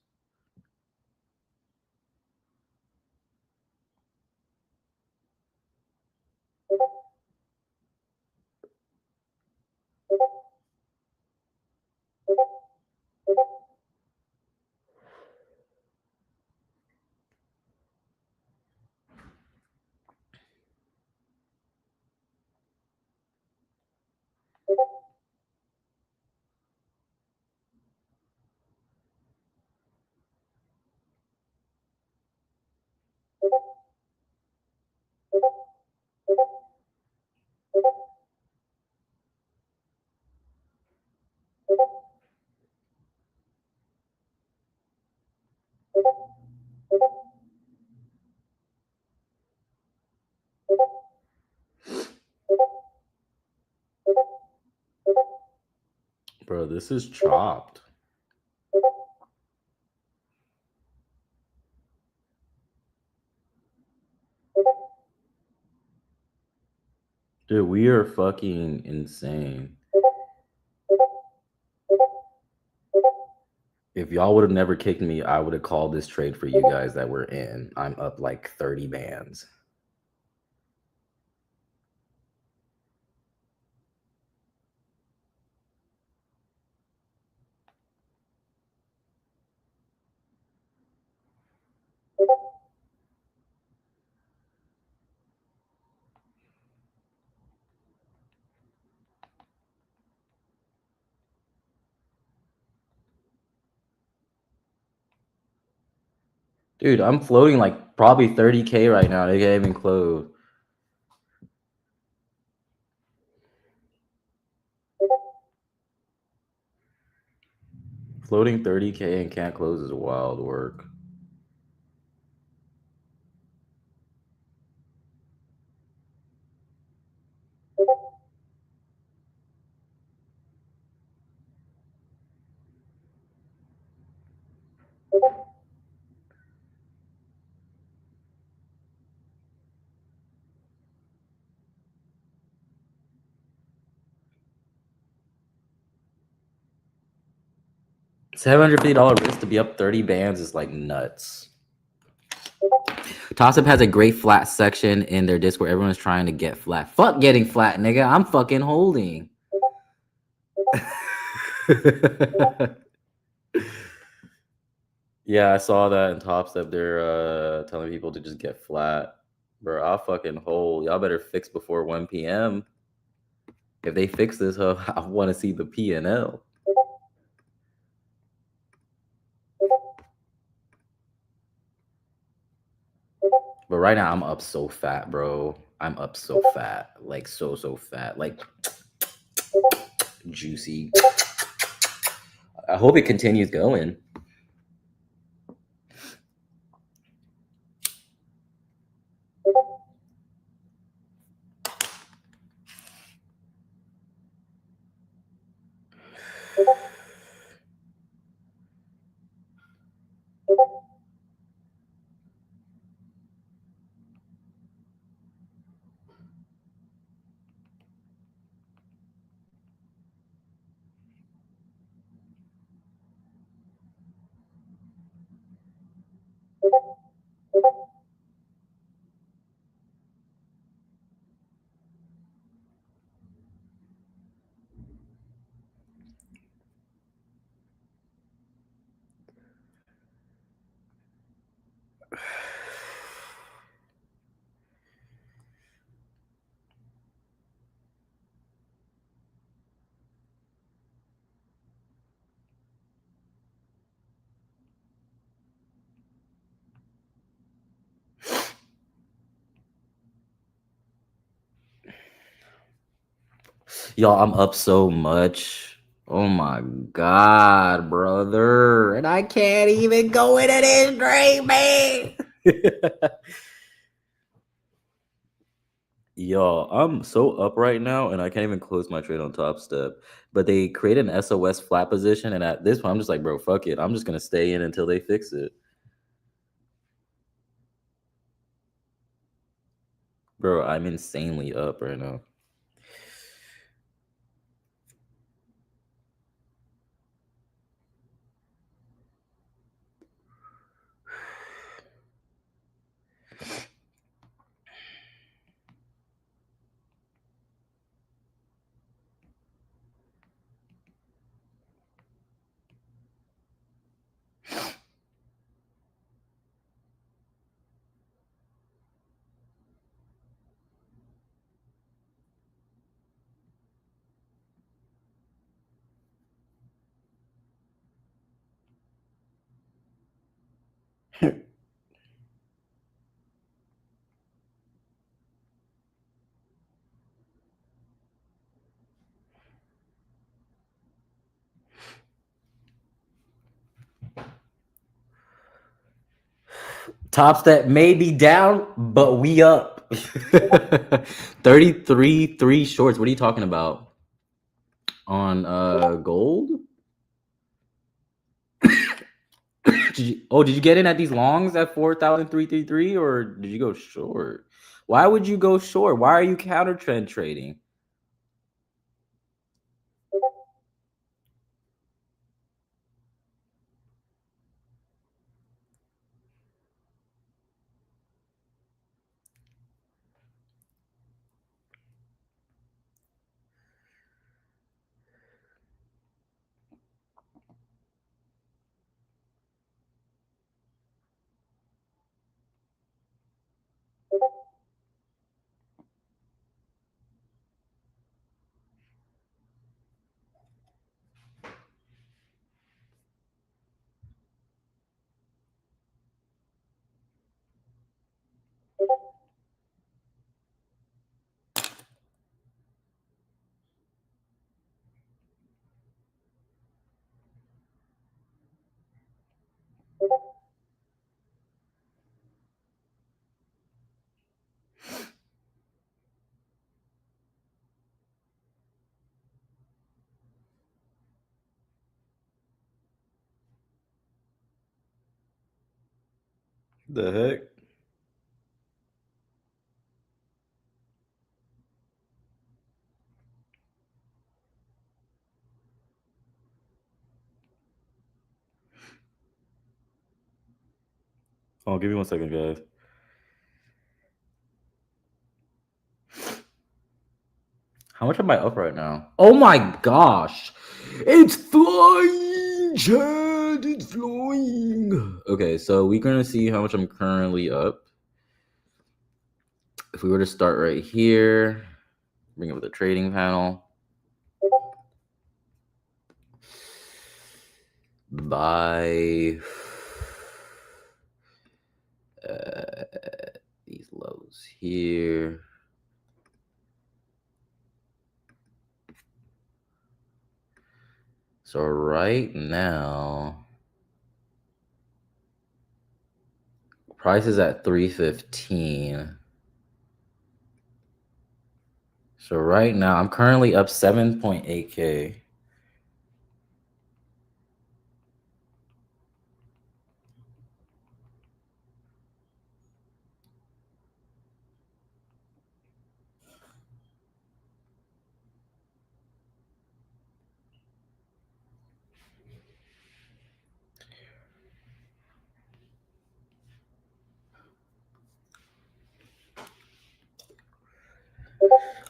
A: Bro, this is chopped. Dude, we are fucking insane. If y'all would have never kicked me, I would have called this trade for you guys that we're in. I'm up like 30 bands. Dude, I'm floating like probably 30K right now. They can't even close. Floating 30K and can't close is wild work. $750 risk to be up 30 bands is like nuts. Toss Up has a great flat section in their Discord. Everyone's trying to get flat. Fuck getting flat, nigga. I'm fucking holding. Yeah, I saw that in Top Step. They're telling people to just get flat. Bro, I'll fucking hold. Y'all better fix before 1 p.m. If they fix this, I want to see the P&L. But right now, I'm up so fat, bro. I'm up so fat. Like, so fat. Like, juicy. I hope it continues going. Y'all, I'm up so much. Oh my God, brother. And I can't even go into this trade, man. Y'all, I'm so up right now, and I can't even close my trade on Top Step. But they created an SOS flat position, and at this point, I'm just like, bro, fuck it. I'm just gonna stay in until they fix it. Bro, I'm insanely up right now. Top Step may be down, but we up. 33 3 shorts. What are you talking about? On gold? Did you get in at these longs at 4,333 or did you go short? Why would you go short? Why are you counter trend trading? The heck? Oh, give me 1 second, guys. How much am I up right now? Oh my gosh! It's flying, Chad! It's flying! Okay, so we're gonna see how much I'm currently up. If we were to start right here, bring up the trading panel. Buy these lows here. So right now, price is at 315. So right now, I'm currently up 7.8K.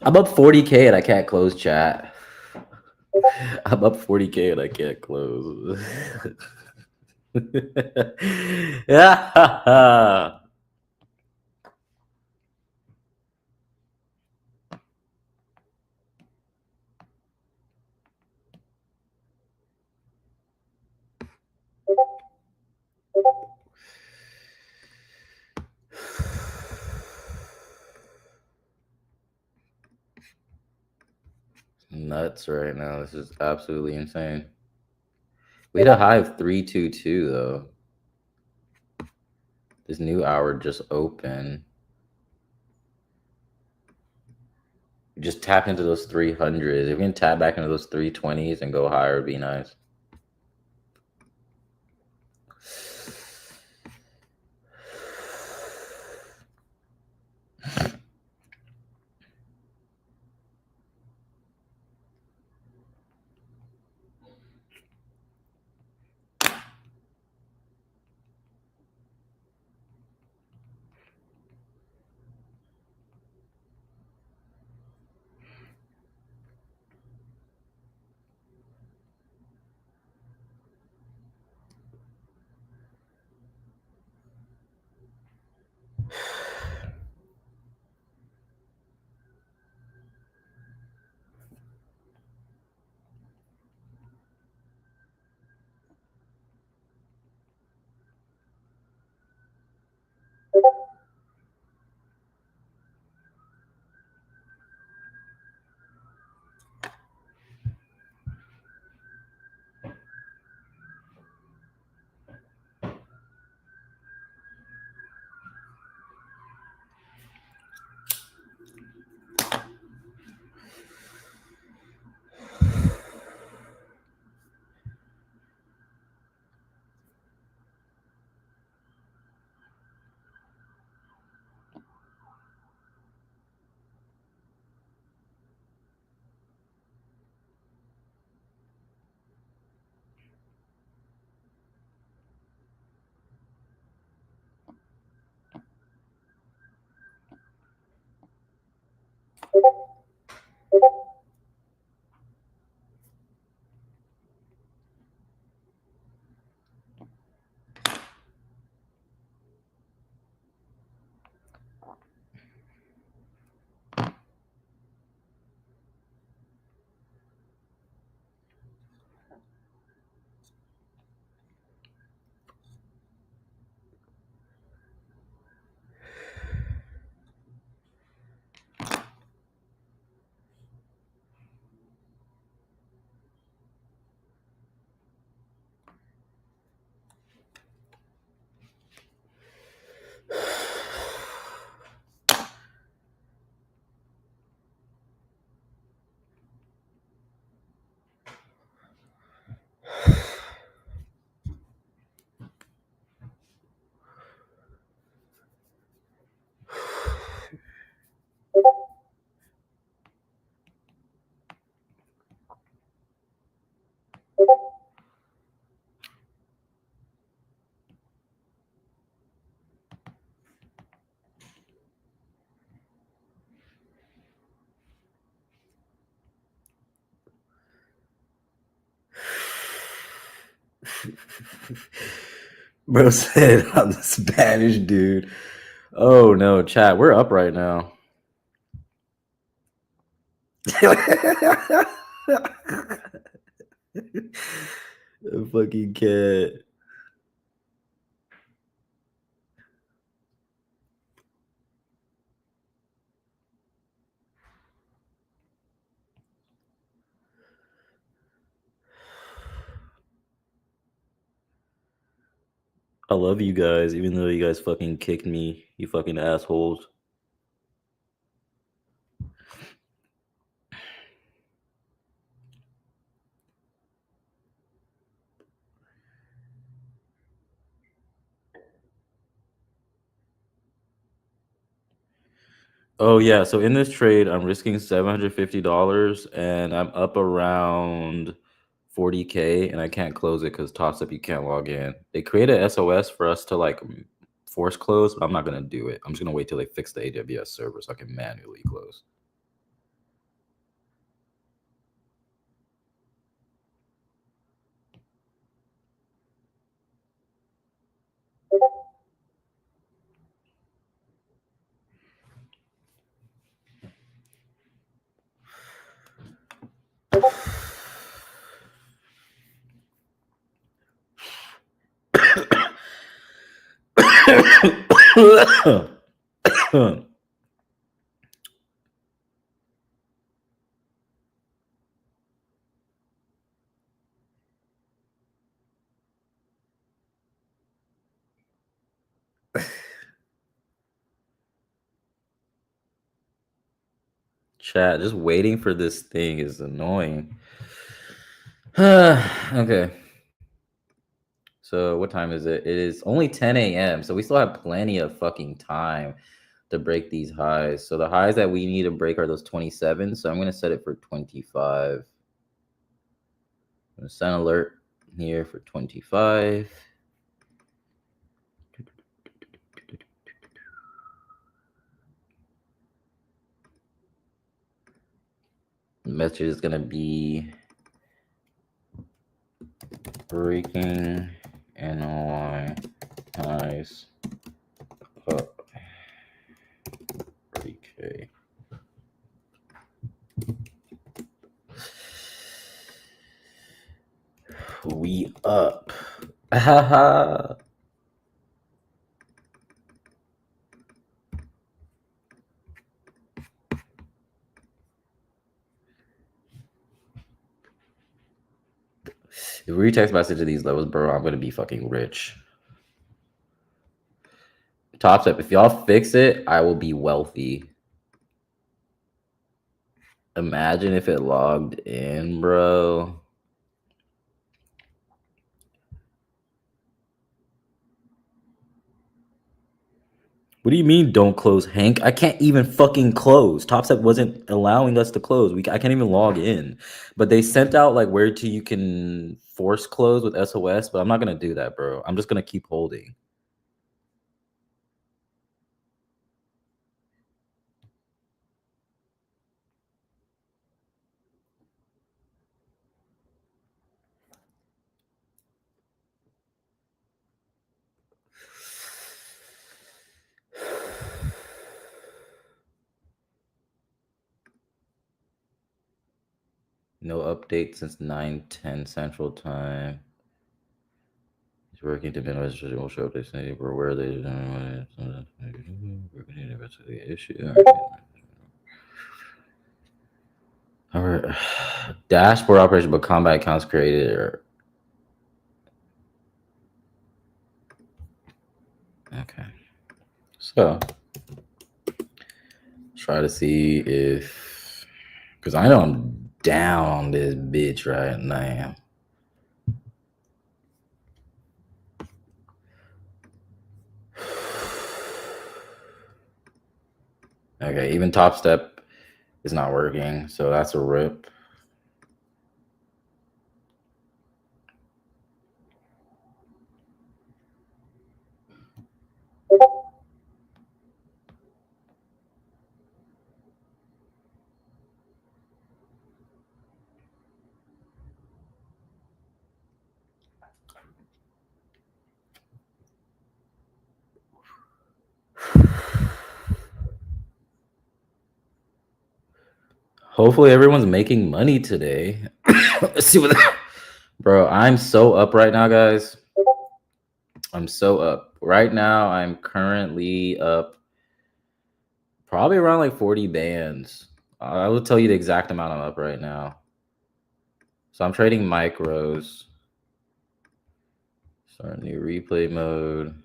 A: I'm up 40K and I can't close chat. I'm up 40K and I can't close. Yeah. Nuts right now. This is absolutely insane. We hit a high of 322 though. This new hour just opened. We just tapped into those 300s. If we can tap back into those 320s and go higher, it'd be nice. Bro said I'm the Spanish dude. Oh no, chat. We're up right now. A fucking cat. I love you guys, even though you guys fucking kicked me, you fucking assholes. Oh yeah, so in this trade, I'm risking $750 and I'm up around 40K and I can't close it because Toss Up you can't log in. They created SOS for us to like force close, but I'm not gonna do it. I'm just gonna wait till they fix the AWS server so I can manually close. Chat, just waiting for this thing is annoying. Okay. So what time is it? It is only 10 a.m. So we still have plenty of fucking time to break these highs. So the highs that we need to break are those 27. So I'm going to set it for 25. I'm going to send alert here for 25. The message is going to be breaking NOI highs up 3K. We up. Haha. If we text message to these levels, bro, I'm gonna be fucking rich. Top Step, if y'all fix it, I will be wealthy. Imagine if it logged in, bro. What do you mean don't close, Hank? I can't even fucking close. TopStep wasn't allowing us to close. I can't even log in. But they sent out like where to you can force close with SOS, but I'm not gonna do that, bro. I'm just gonna keep holding. No update since 9:10 Central Time. He's working to minimize visual show updates where they investigate the issue. Our dashboard operation, but combat accounts created. Okay. So try to see if, because I know I'm down on this bitch right now. Okay, even Top Step is not working, so that's a rip. Hopefully everyone's making money today. Let's see what bro, I'm so up right now, guys. I'm so up. Right now, I'm currently up probably around like 40 bands. I will tell you the exact amount I'm up right now. So I'm trading micros. Start new replay mode.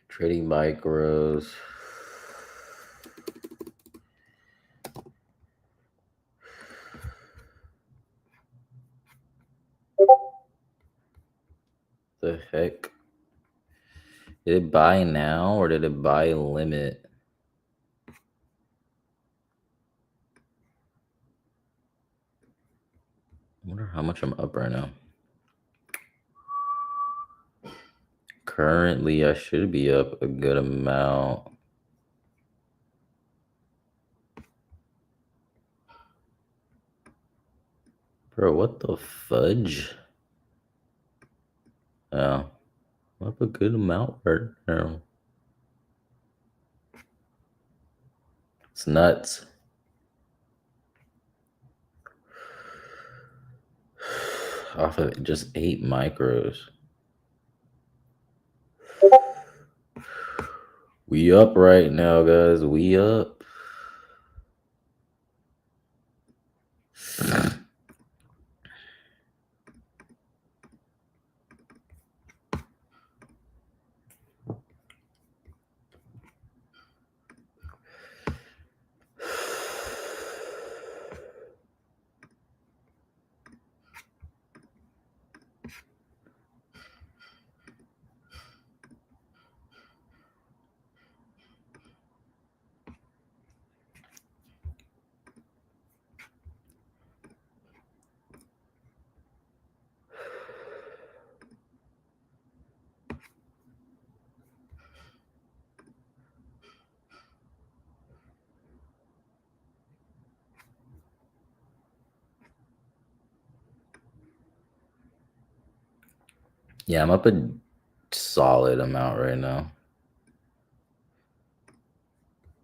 A: Trading micros. The heck? Did it buy now or did it buy limit? I wonder how much I'm up right now. Currently, I should be up a good amount. Bro, what the fudge? Oh, I'm up a good amount right now. It's nuts. Off of just 8 micros. We up right now, guys. We up. Yeah, I'm up a solid amount right now.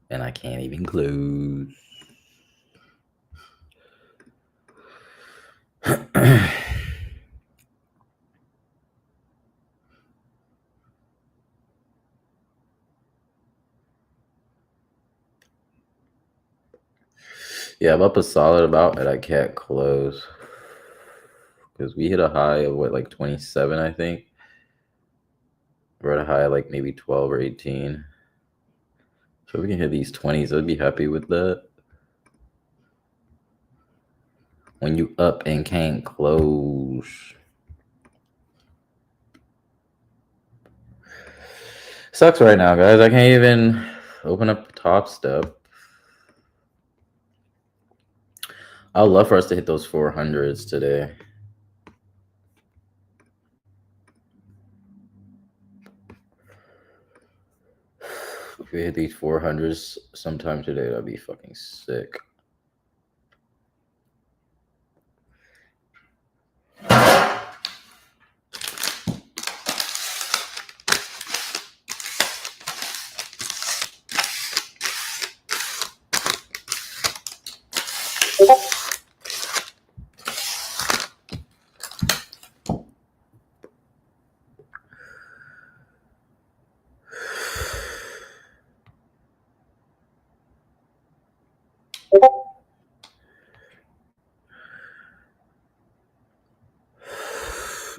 A: And I can't even close. Yeah, I'm up a solid amount and I can't close. Because we hit a high of what, like 27, I think. We're at a high of like maybe 12 or 18. So if we can hit these 20s, I'd be happy with that. When you up and can't close. Sucks right now, guys. I can't even open up Top Step. I would love for us to hit those 400s today. If we hit these 400s sometime today, that'd be fucking sick.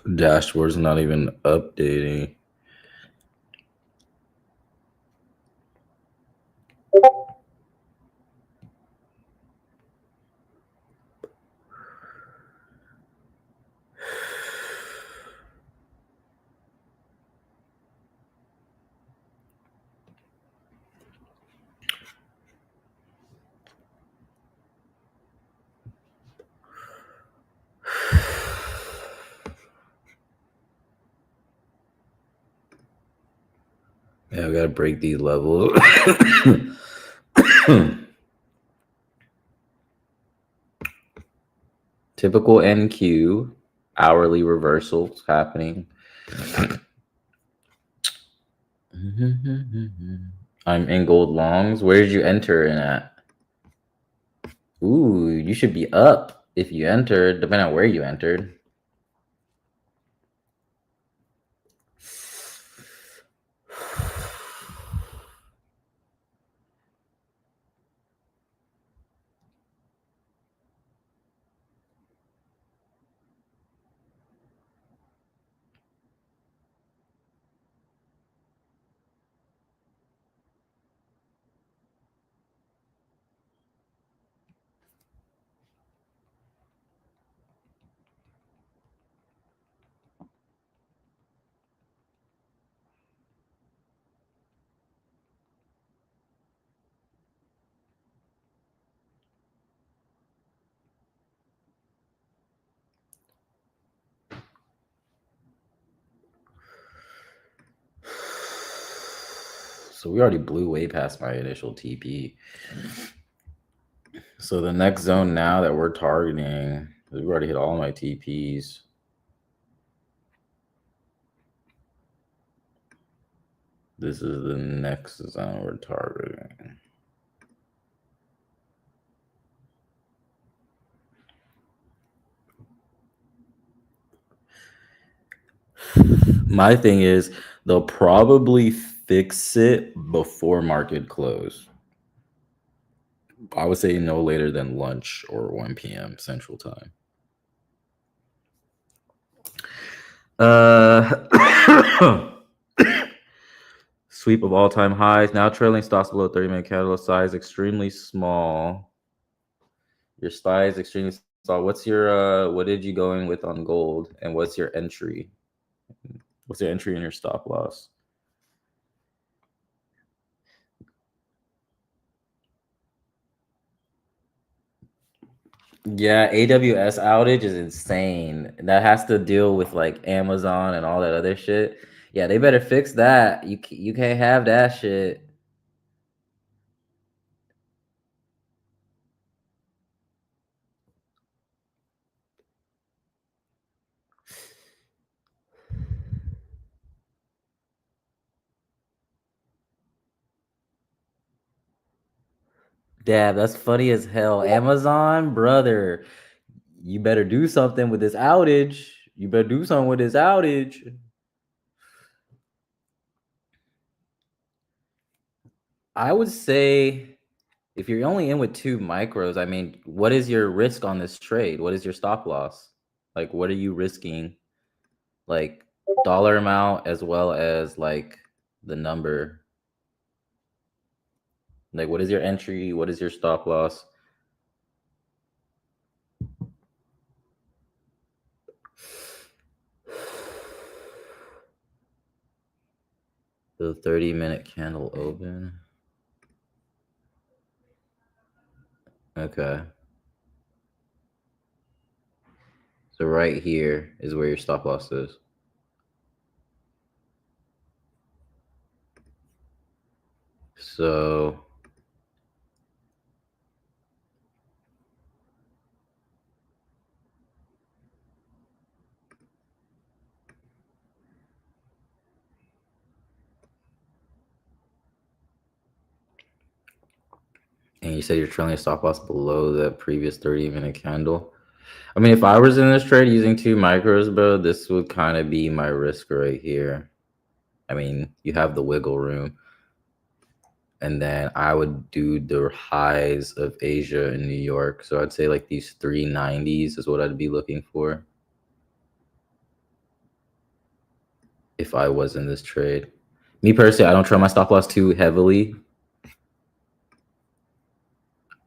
A: Dashboard's not even updating. Yeah, we gotta break these levels. Typical NQ, hourly reversals happening. I'm in gold longs. Where did you enter in at? Ooh, you should be up if you entered, depending on where you entered. So we already blew way past my initial TP. So the next zone now that we're targeting, we've already hit all my TPs. This is the next zone we're targeting. My thing is they'll probably fix it before market close. I would say no later than lunch or 1 p.m. Central Time. Sweep of all-time highs. Now trailing stocks below 30-minute candle size extremely small. Your size extremely small. What's your what did you go in with on gold, and what's your entry? What's your entry and your stop loss? Yeah, AWS outage is insane. That has to deal with like Amazon and all that other shit. Yeah, they better fix that. You can't have that shit. Dad, that's funny as hell. Amazon, brother, you better do something with this outage. You better do something with this outage. I would say if you're only in with 2 micros, I mean, what is your risk on this trade? What is your stop loss? Like, what are you risking? Like, dollar amount as well as like the number. Like, what is your entry? What is your stop loss? The 30-minute candle open. Okay. So right here is where your stop loss is. So and you said you're trailing a stop loss below the previous 30-minute candle. I mean, if I was in this trade using 2 micros, bro, this would kind of be my risk right here. I mean, you have the wiggle room. And then I would do the highs of Asia and New York. So I'd say like these 390s is what I'd be looking for if I was in this trade. Me personally, I don't trail my stop loss too heavily.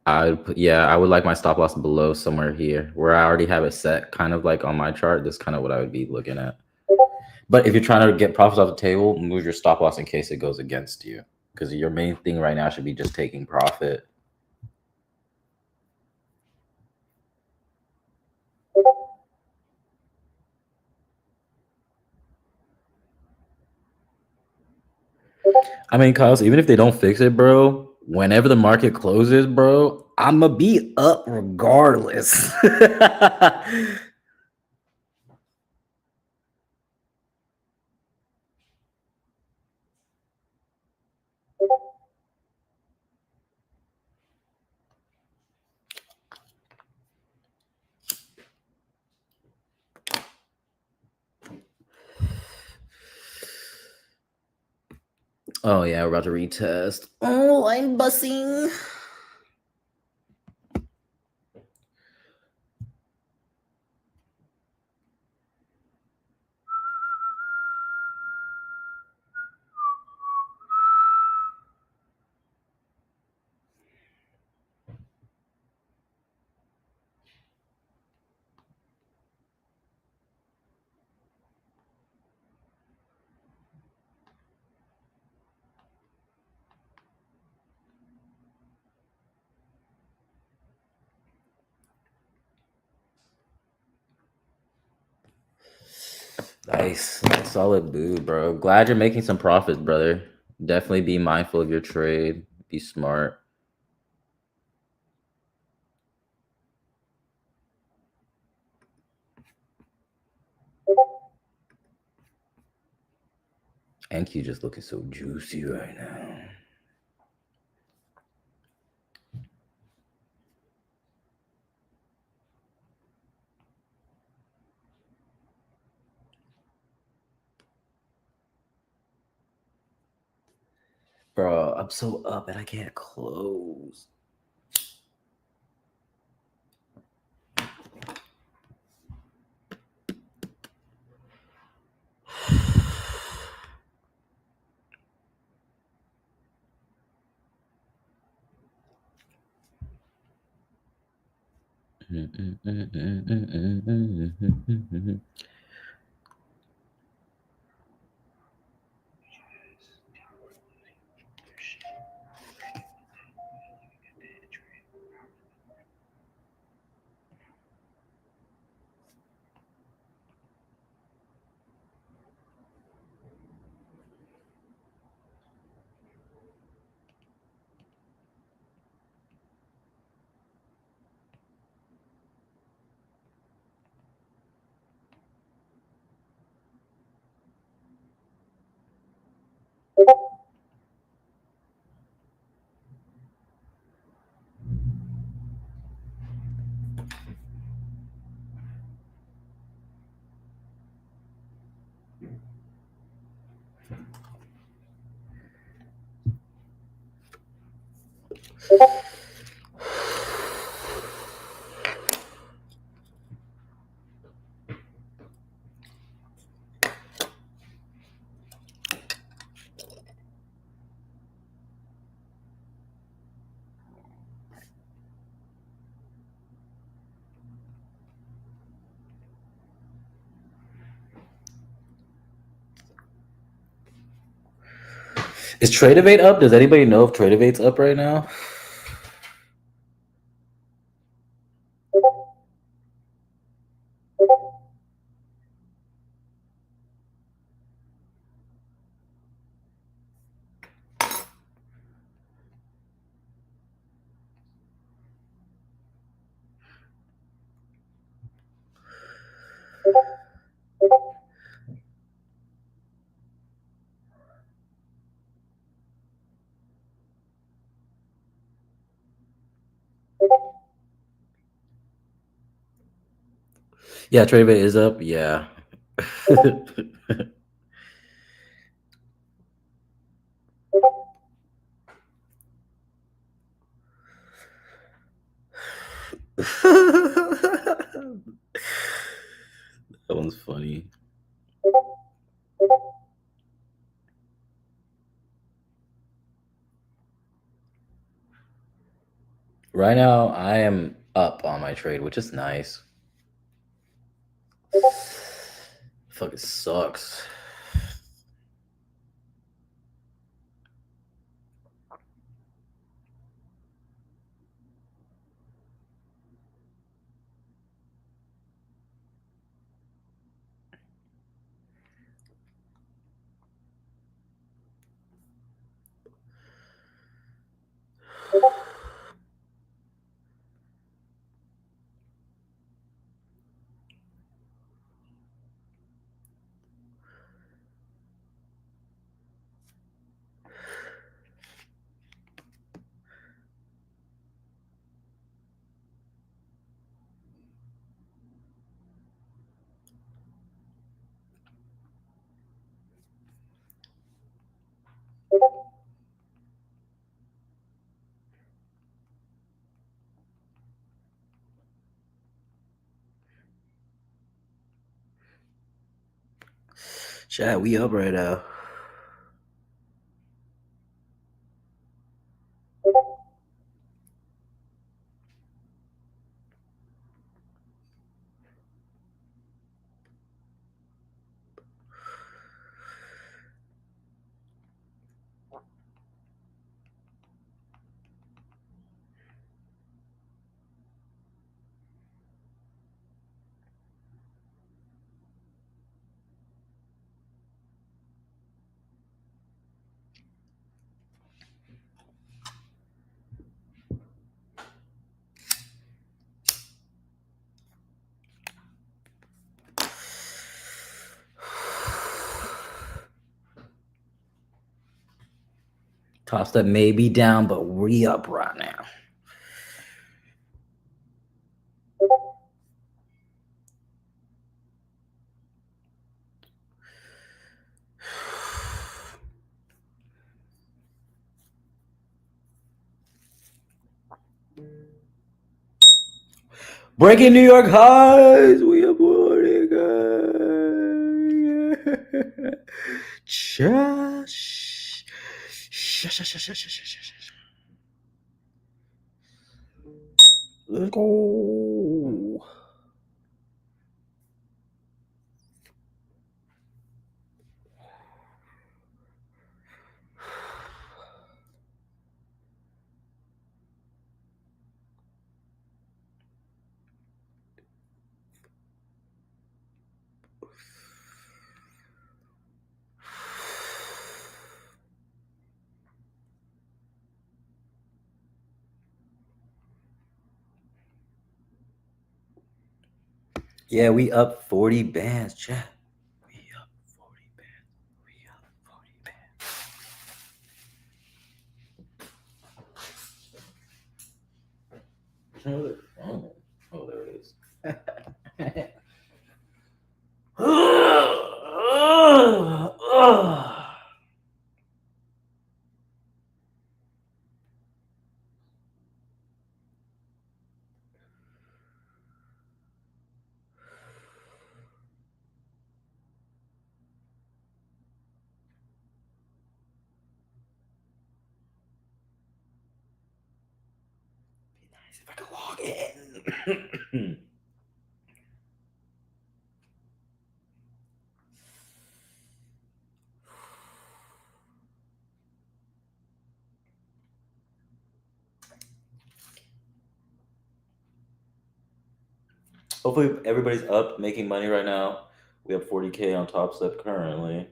A: I would like my stop loss below somewhere here where I already have it set, kind of like on my chart. This is kind of what I would be looking at. But if you're trying to get profits off the table, move your stop loss in case it goes against you, because your main thing right now should be just taking profit. I mean, Kyle, even if they don't fix it, bro, whenever the market closes, bro, I'ma be up regardless. Oh yeah, we're about to retest. Oh, I'm bussing. Nice. Solid boo, bro. Glad you're making some profits, brother. Definitely be mindful of your trade. Be smart. NQ just looking so juicy right now. Bro, I'm so up and I can't close. Is Tradeovate up? Does anybody know if Tradeovate's up right now? Yeah, Tradeovate is up. Yeah. That one's funny. Right now, I am up on my trade, which is nice. Fucking sucks. Chat, we up right now. Top Step may be down, but we up right now. Breaking New York highs. We are morning. Let's go. Yeah, we up 40 bands, chat. We up 40 bands. We up 40 bands. Oh, there it is. Nice if I could log in. Hopefully everybody's up making money right now. We have 40K on Top Step currently.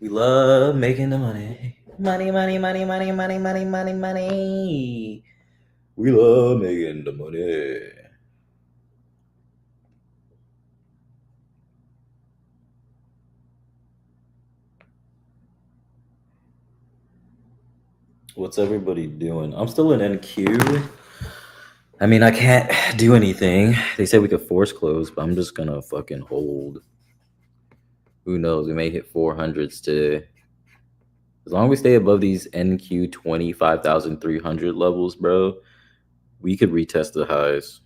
A: We love making the money. Money, money, money, money, money, money, money, money. We love making the money. What's everybody doing? I'm still in NQ. I mean, I can't do anything. They said we could force close, but I'm just gonna fucking hold. Who knows? We may hit 400s today. As long as we stay above these NQ 25,300 levels, bro, we could retest the highs.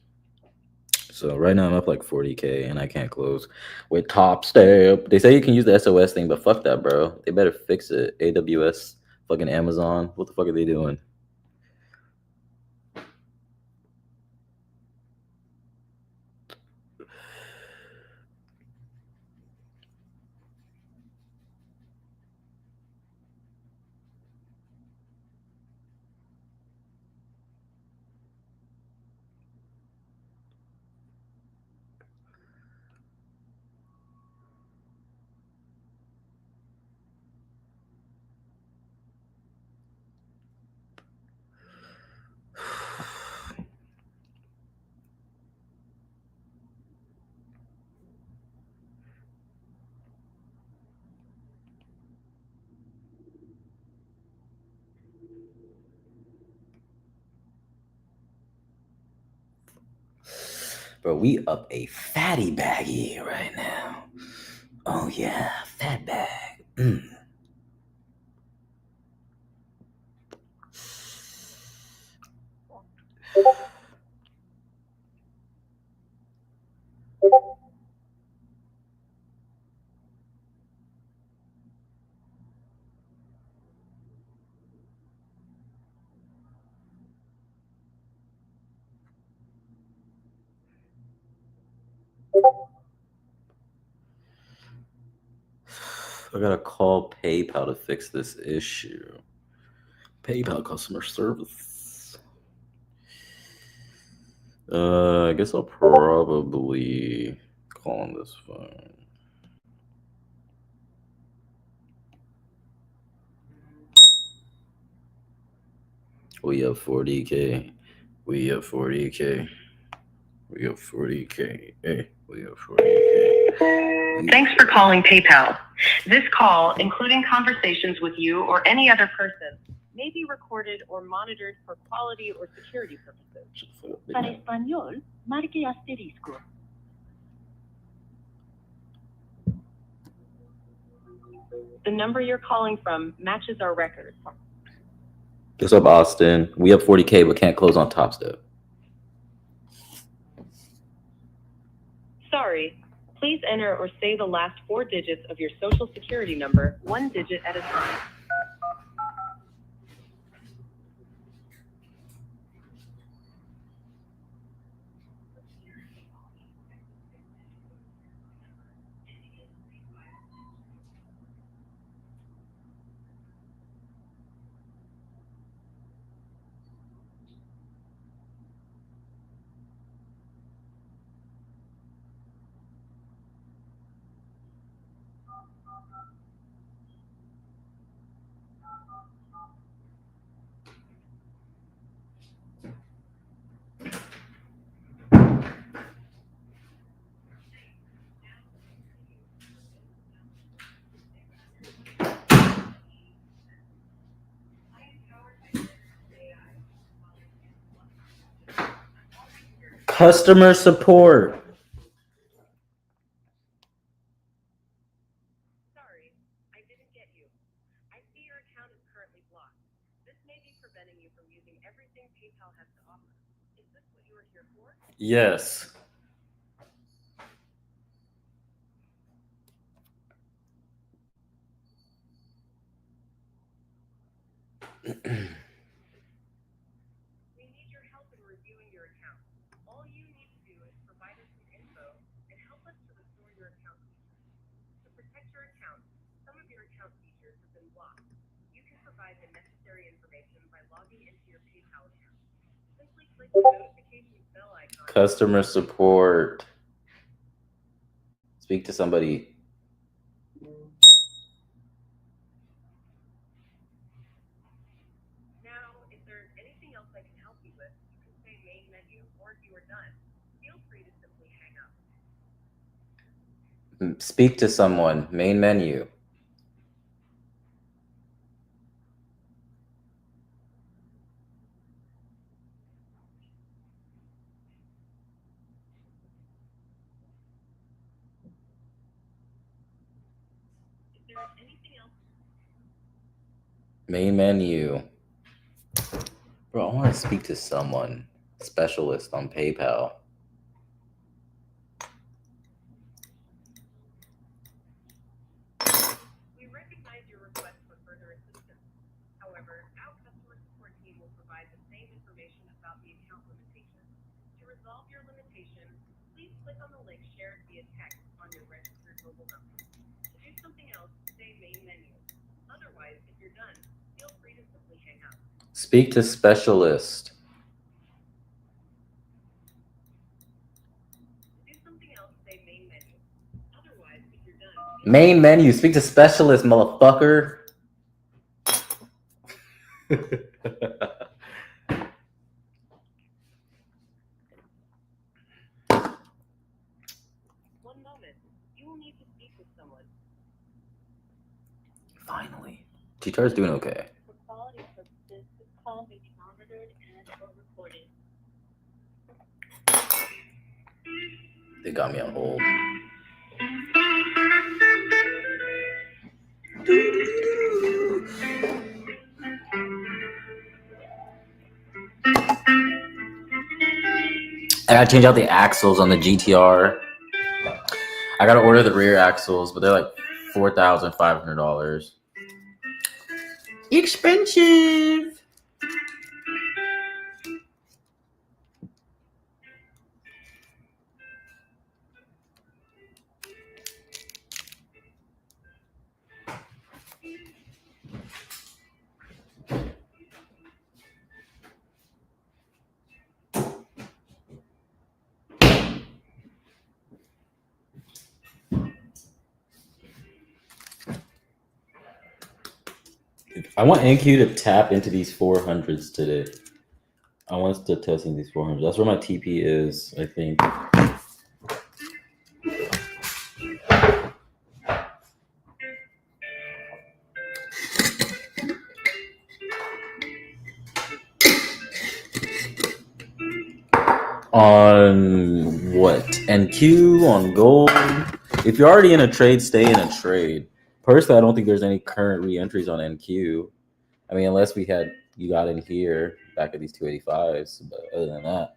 A: So right now I'm up like 40K and I can't close with Top Step. They say you can use the SOS thing, but fuck that, bro. They better fix it. AWS, fucking Amazon. What the fuck are they doing? Bro, we up a fatty baggy right now. Oh yeah, fat bag. I gotta call PayPal to fix this issue. PayPal customer service. I guess I'll probably call on this phone. We have 40K. We have 40K. We have 40K. Hey, we have 40K.
B: Thanks for calling PayPal. This call, including conversations with you or any other person, may be recorded or monitored for quality or security purposes. Para español, marque asterisco. The number you're calling from matches our record.
A: What's up, Austin? We have 40K, but can't close on Top Step.
B: Sorry. Please enter or say the last 4 digits of your social security number, 1 digit at a time.
A: Customer support.
B: Sorry, I didn't get you. I see your account is currently blocked. This may be preventing you from using everything PayPal has to offer. Is this what you are here for?
A: Yes.
B: We need your help in reviewing your account. All you need to do is provide us some info and help us to restore your account features. To protect your account, some of your account features have been blocked. You can provide the necessary information by logging into your PayPal account. Simply click the notification bell icon.
A: Customer support. Speak to somebody.
B: Now, if there's anything else I can help you with, you can say main menu, or if you are done, feel free to simply hang up.
A: Speak to someone. Main menu.
B: If there is anything else,
A: Main menu. Bro, I want to speak to someone. Specialist on PayPal.
B: we recognize your request for further assistance. However, our customer support team will provide the same information about the account limitation. To resolve your limitation, please click on the link shared via text on your registered mobile number. To do something else, say main menu. Otherwise, if you're done, feel free to simply hang up.
A: Speak to specialist.
B: To do something else, say main menu. Otherwise, if you're done,
A: Main menu. Speak to specialist, motherfucker.
B: one moment. You will need to speak with someone.
A: Finally. T-Tar's doing okay.
B: For quality purposes, this call may be monitored and or recorded.
A: They got me on hold. I gotta change out the axles on the GTR. I gotta order the rear axles, but they're like $4,500. Expensive. I want NQ to tap into these 400s today. I want us to testing these 400s. That's where my TP is, I think. On what? NQ, on gold. If you're already in a trade, stay in a trade. Personally, I don't think there's any current re-entries on NQ. I mean, unless you got in here back at these 285s. But other than that.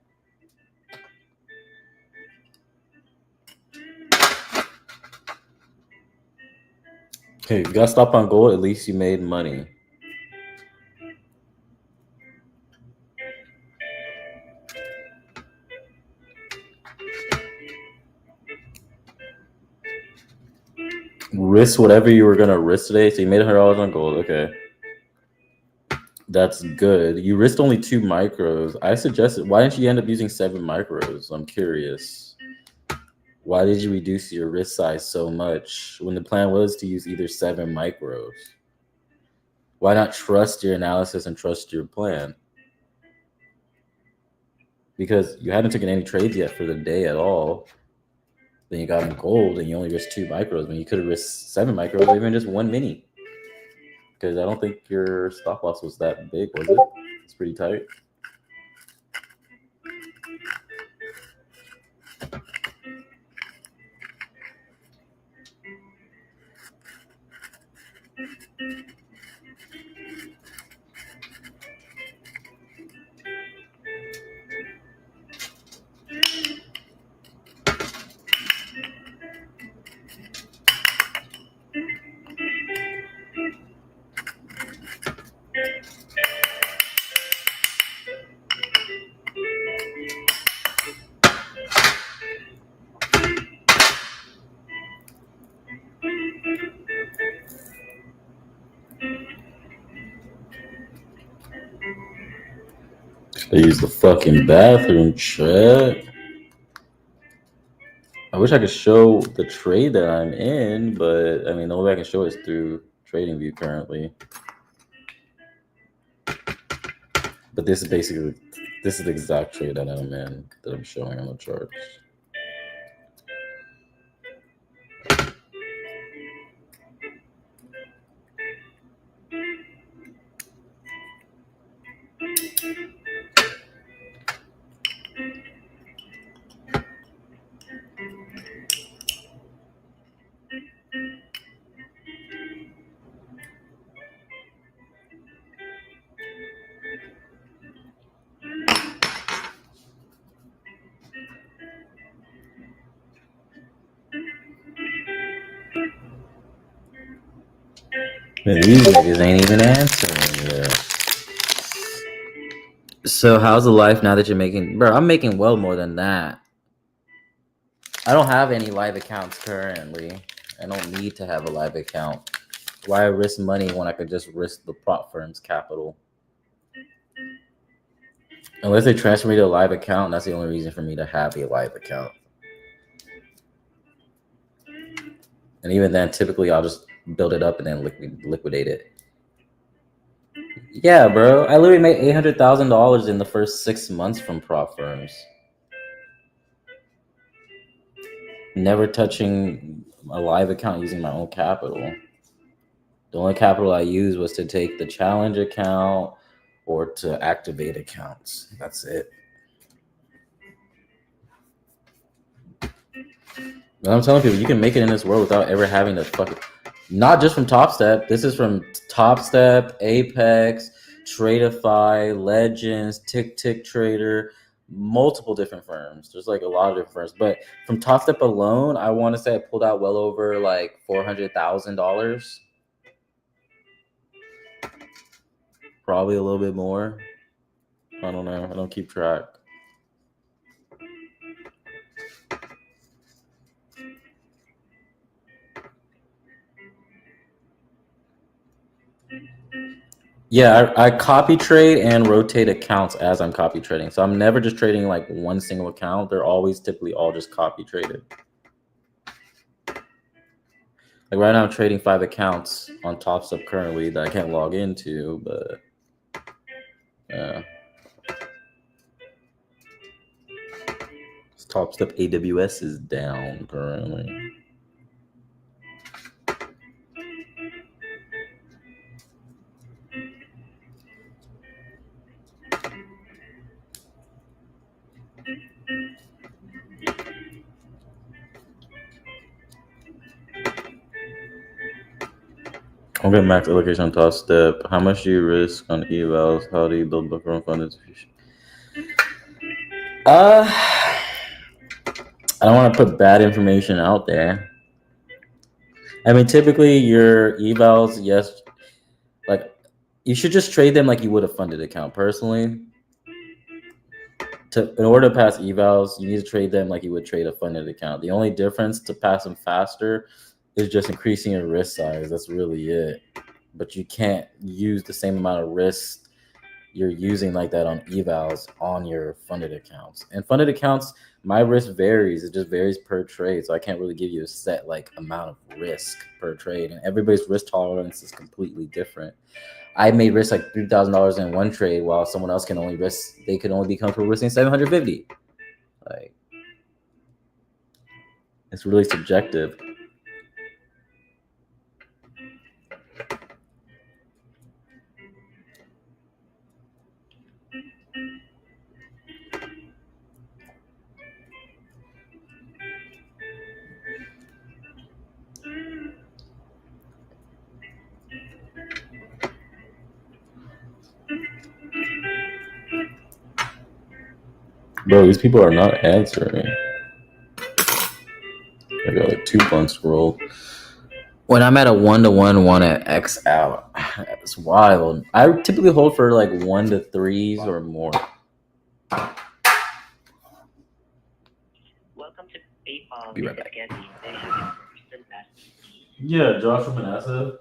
A: Okay, if you got stopped on gold, at least you made money. Risk whatever you were gonna risk today. So you made $100 on gold. Okay, that's good. You risked only 2 micros. I suggested. Why didn't you end up using 7 micros? I'm curious. Why did you reduce your risk size so much when the plan was to use either 7 micros? Why not trust your analysis and trust your plan? Because you haven't taken any trades yet for the day at all. Then you got in gold and you only risked 2 micros when you could have risked 7 micros or even just 1 mini. Because I don't think your stop loss was that big, was it? It's pretty tight. I use the fucking bathroom, chat. I wish I could show the trade that I'm in, but I mean, the only way I can show it is through TradingView currently. But this is basically, this is the exact trade that I'm in, that I'm showing on the charts. Man, these niggas ain't even answering yet. So how's the life now that you're making? Bro, I'm making well more than that. I don't have any live accounts currently. I don't need to have a live account. Why risk money when I could just risk the prop firm's capital? Unless they transfer me to a live account, that's the only reason for me to have a live account. And even then, typically I'll just build it up and then liquidate it. Yeah, bro. I literally made $800,000 in the first 6 months from prop firms. Never touching a live account using my own capital. The only capital I used was to take the challenge account or to activate accounts. That's it. And I'm telling people, you can make it in this world without ever having to fucking. Not just from Top Step. This is from Top Step, Apex, Tradeify, Legends, Tick Trader, multiple different firms. There's like a lot of different firms, but from Top Step alone, I want to say I pulled out well over like $400,000. Probably a little bit more. I don't know. I don't keep track. Yeah, I copy trade and rotate accounts as I'm copy trading. So I'm never just trading like one single account. They're always typically all just copy traded. Like right now I'm trading 5 accounts on Top Step currently that I can't log into, but yeah. Top Step AWS is down currently. I'll get max allocation on Top Step. How much do you risk on evals? How do you build buffer on funds? I don't want to put bad information out there. I mean, typically your evals, yes, like you should just trade them like you would a funded account. Personally, in order to pass evals, you need to trade them like you would trade a funded account. The only difference to pass them faster is just increasing your risk size. That's really it. But you can't use the same amount of risk you're using like that on evals on your funded accounts. And funded accounts, my risk varies. It just varies per trade. So I can't really give you a set like amount of risk per trade. And everybody's risk tolerance is completely different. I made risk like $3,000 in one trade, while someone else can only risk, they could only be comfortable risking 750. Like, it's really subjective. Bro, these people are not answering. I got like 2 punks rolled. When I'm at a 1-to-1, 1 at X out, it's wild. I typically hold for like 1 to 3s or more.
C: Welcome to PayPal.
A: Be right back.
C: Again,
A: Yeah, Josh from Manassa.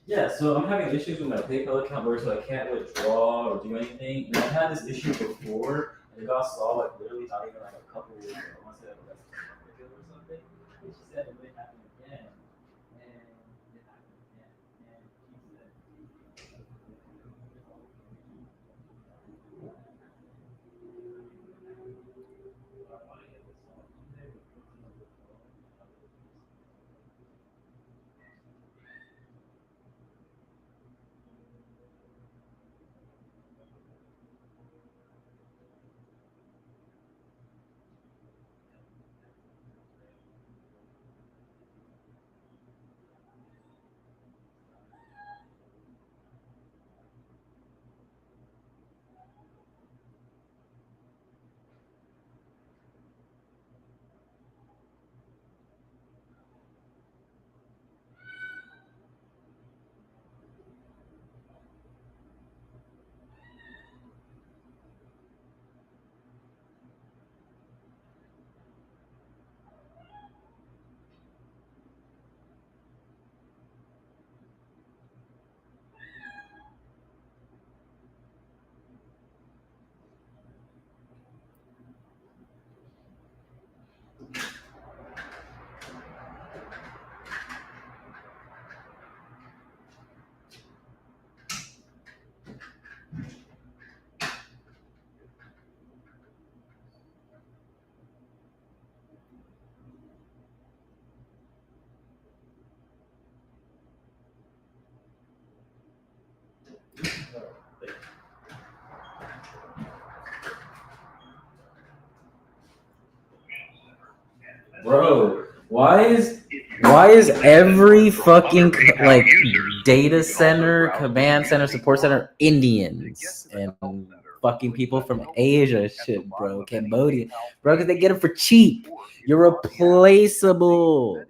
A: Yeah, so I'm having issues with my PayPal account where so I can't withdraw or do anything. And I've had this issue before, and it got solved like literally not even like a couple weeks ago. I want to say like a month ago or something. And she said it may happen again, and it happened again, and she said. Bro, why is every fucking like data center, command center, support center Indians and fucking people from Asia shit, bro, Cambodia, bro, because they get it for cheap. You're replaceable.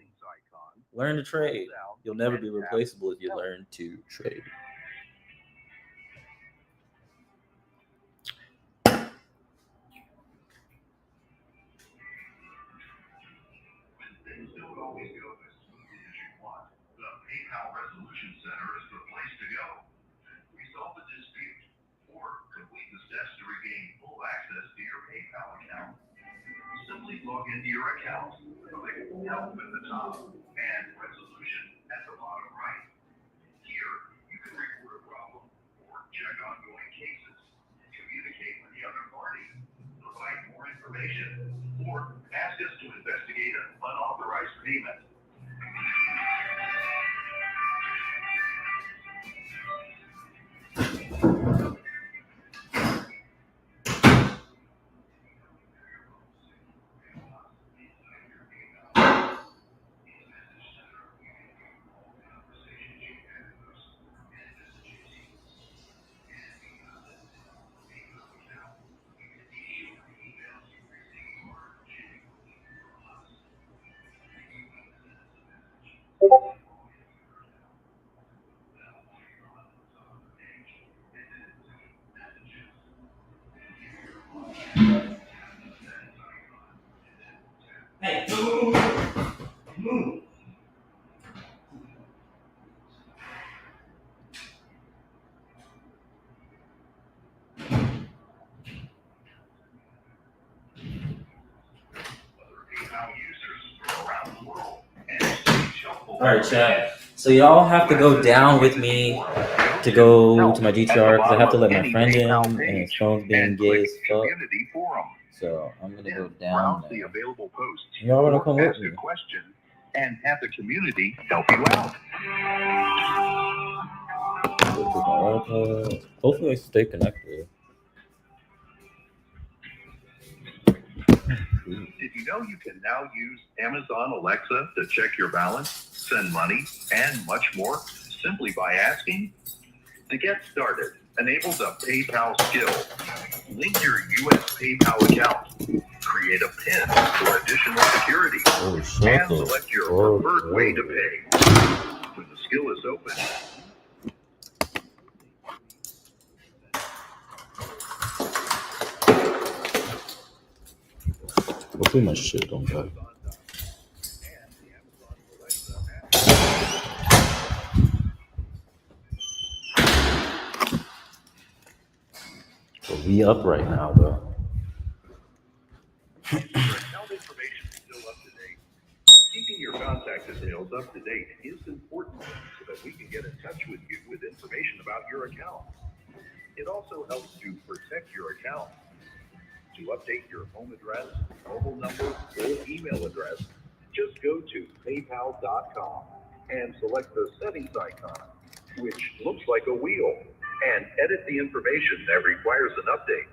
A: Learn to trade. You'll never be replaceable if you learn to trade.
D: PayPal Resolution Center is the place to go. Resolve a dispute or complete the steps to regain full access to your PayPal account. Simply log into your account, click Help at the top, and Resolution at the bottom right. Here, you can report a problem or check ongoing cases, communicate with the other party, provide more information, or ask us to investigate an unauthorized payment.
A: Hey, move. All right, chat. So y'all have to go down with me to go to my GTR because I have to let my friend in, and his phone's being gay as fuck. So I'm gonna go down there. Y'all wanna come with me?
D: And have the community help you out.
A: Hopefully I stay connected.
D: Did you know you can now use Amazon Alexa to check your balance, send money, and much more simply by asking? To get started, enable the PayPal skill. Link your US PayPal account. Create a PIN for additional security. And select your preferred way to pay. When the skill is open,
A: Hopefully my shit don't die. So we up right now, though.
D: your account information is still up to date. Keeping your contact details up to date is important so that we can get in touch with you with information about your account. It also helps to protect your account. To update your home address, mobile number, or email address, just go to paypal.com and select the settings icon, which looks like a wheel, and edit the information that requires an update.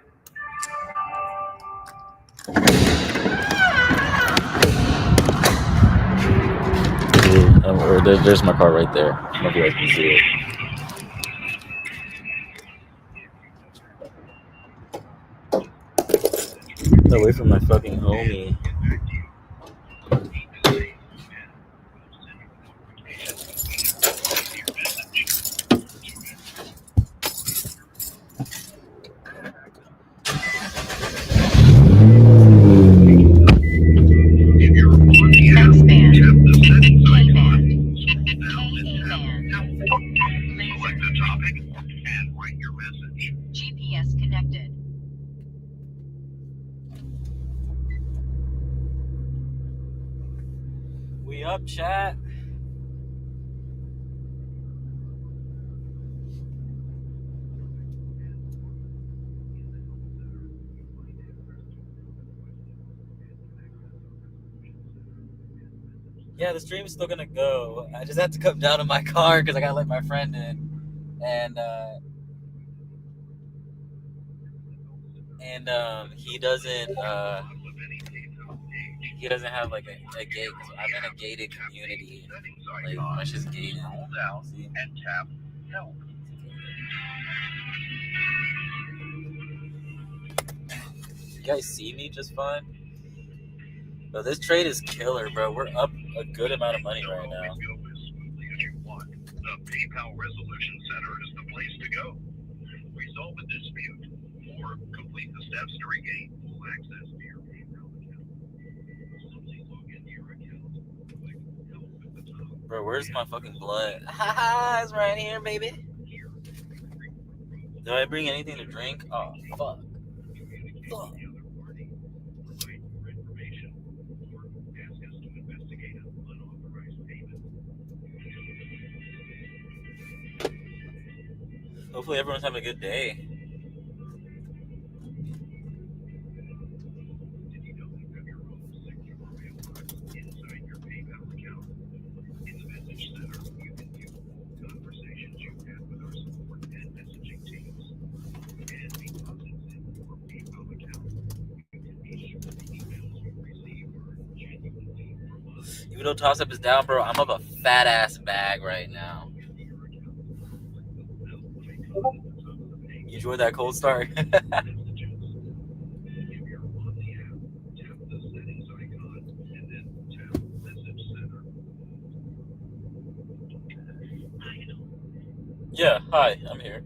A: There's my car right there. I don't know if you guys can see it. Get away from my fucking homie.
E: GPS connected.
A: We up, chat. Yeah, the stream's still gonna go. I just had to come down to my car because I gotta let my friend in, and he he doesn't have like a gate. I'm in a gated community. Like my shit's gated.
D: Scroll down
A: See?
D: and tap help.
A: You guys see me just fine? Bro, this trade is killer, bro. We're up a good amount of money right now.
D: Go as smoothly as you want. The PayPal Resolution Center is the place to go. Resolve a dispute or complete the steps to regain full access to your PayPal account. Simply log into your account. Click help at the top.
A: Bro, where's my fucking blood? Haha, it's right here, baby. Do I bring anything to drink? Oh, fuck. Fuck. Hopefully everyone's having a good day. Even though Toss Up is down, bro, I'm up a fat ass bag right now. You enjoyed that cold start? Yeah, hi, I'm here.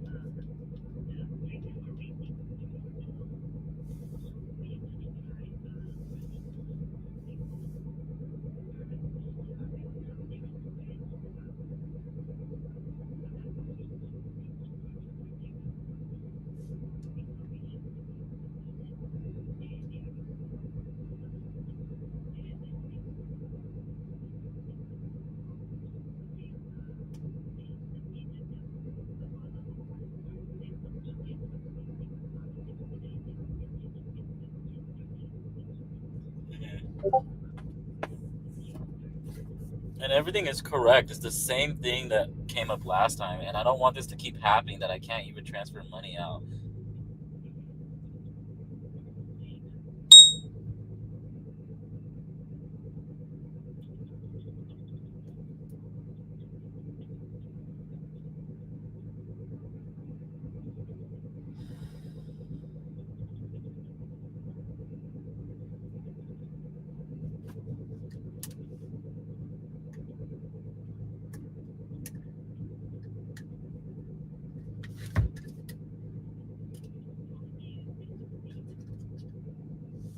A: And everything is correct. It's the same thing that came up last time, and I don't want this to keep happening that I can't even transfer money out.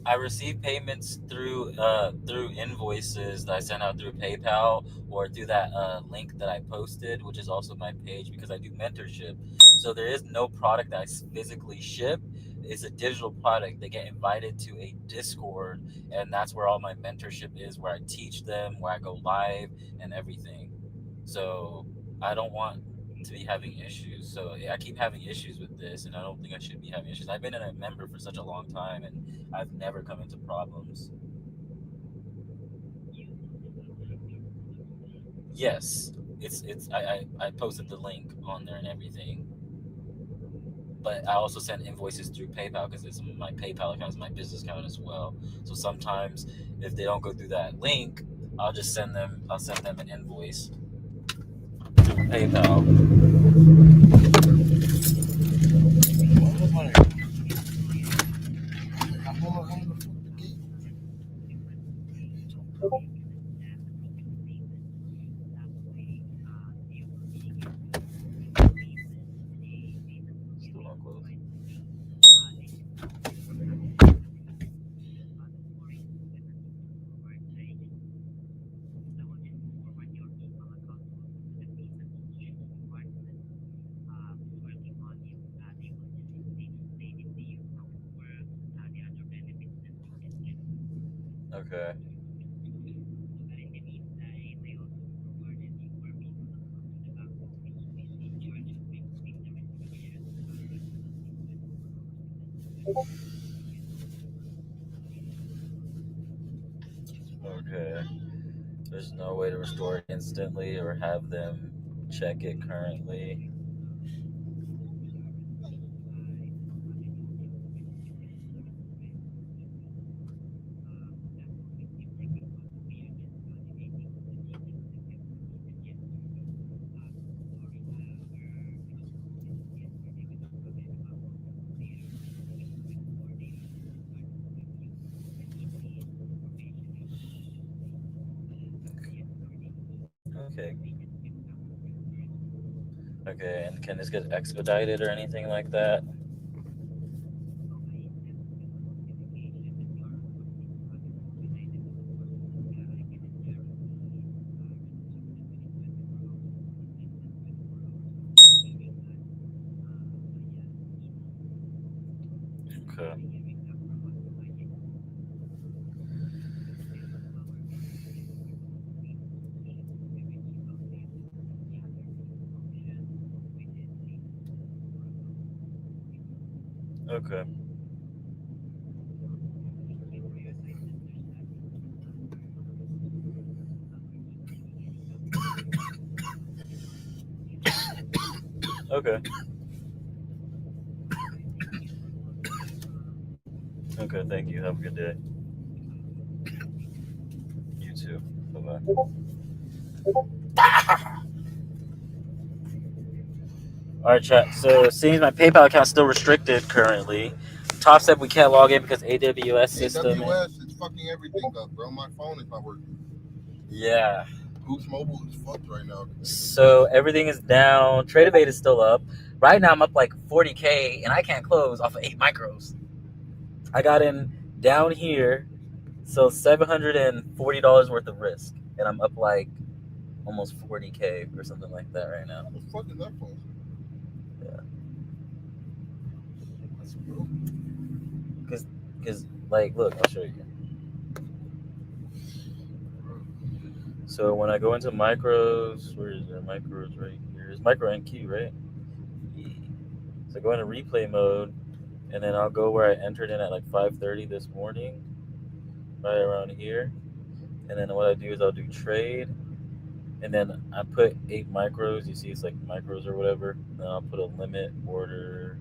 A: I receive payments through invoices that I send out through PayPal or through that link that I posted, which is also my page because I do mentorship. So there is no product that I physically ship. It's a digital product. They get invited to a Discord, and that's where all my mentorship is, where I teach them, where I go live, and everything. So I don't want to be having issues. So I keep having issues with this, and I don't think I should be having issues. I've been a member for such a long time, and I've never come into problems. Yes, I posted the link on there and everything. But I also send invoices through PayPal because it's my PayPal account is my business account as well. So sometimes if they don't go through that link, I'll send them an invoice through PayPal. Still not closed. Okay. Okay. There's no way to restore it instantly or have them check it currently. Okay. Okay, and can this get expedited or anything like that? Okay. Okay. Okay. Okay, thank you. Have a good day. You too. Bye-bye. All right, chat. So it seems my PayPal account's still restricted currently. Top step, we can't log in because AWS system.
F: AWS is fucking everything up, bro. My phone is not working.
A: Yeah.
F: Boost Mobile is fucked right now.
A: So everything is down. Tradeovate is still up. Right now I'm up like 40K and I can't close off of 8 micros. I got in down here, so $740 worth of risk, and I'm up like almost 40K or something like that right now.
F: How the fuck is that phone?
A: Yeah.
F: That's broke.
A: Because like, look, I'll show you. So when I go into micros, where is there? Micros right here. It's micro NQ, right? Yeah. So go into replay mode, and then I'll go where I entered in at like 5:30 this morning, right around here. And then what I do is I'll do trade, and then I put 8 micros. You see, it's like micros or whatever. Then I'll put a limit order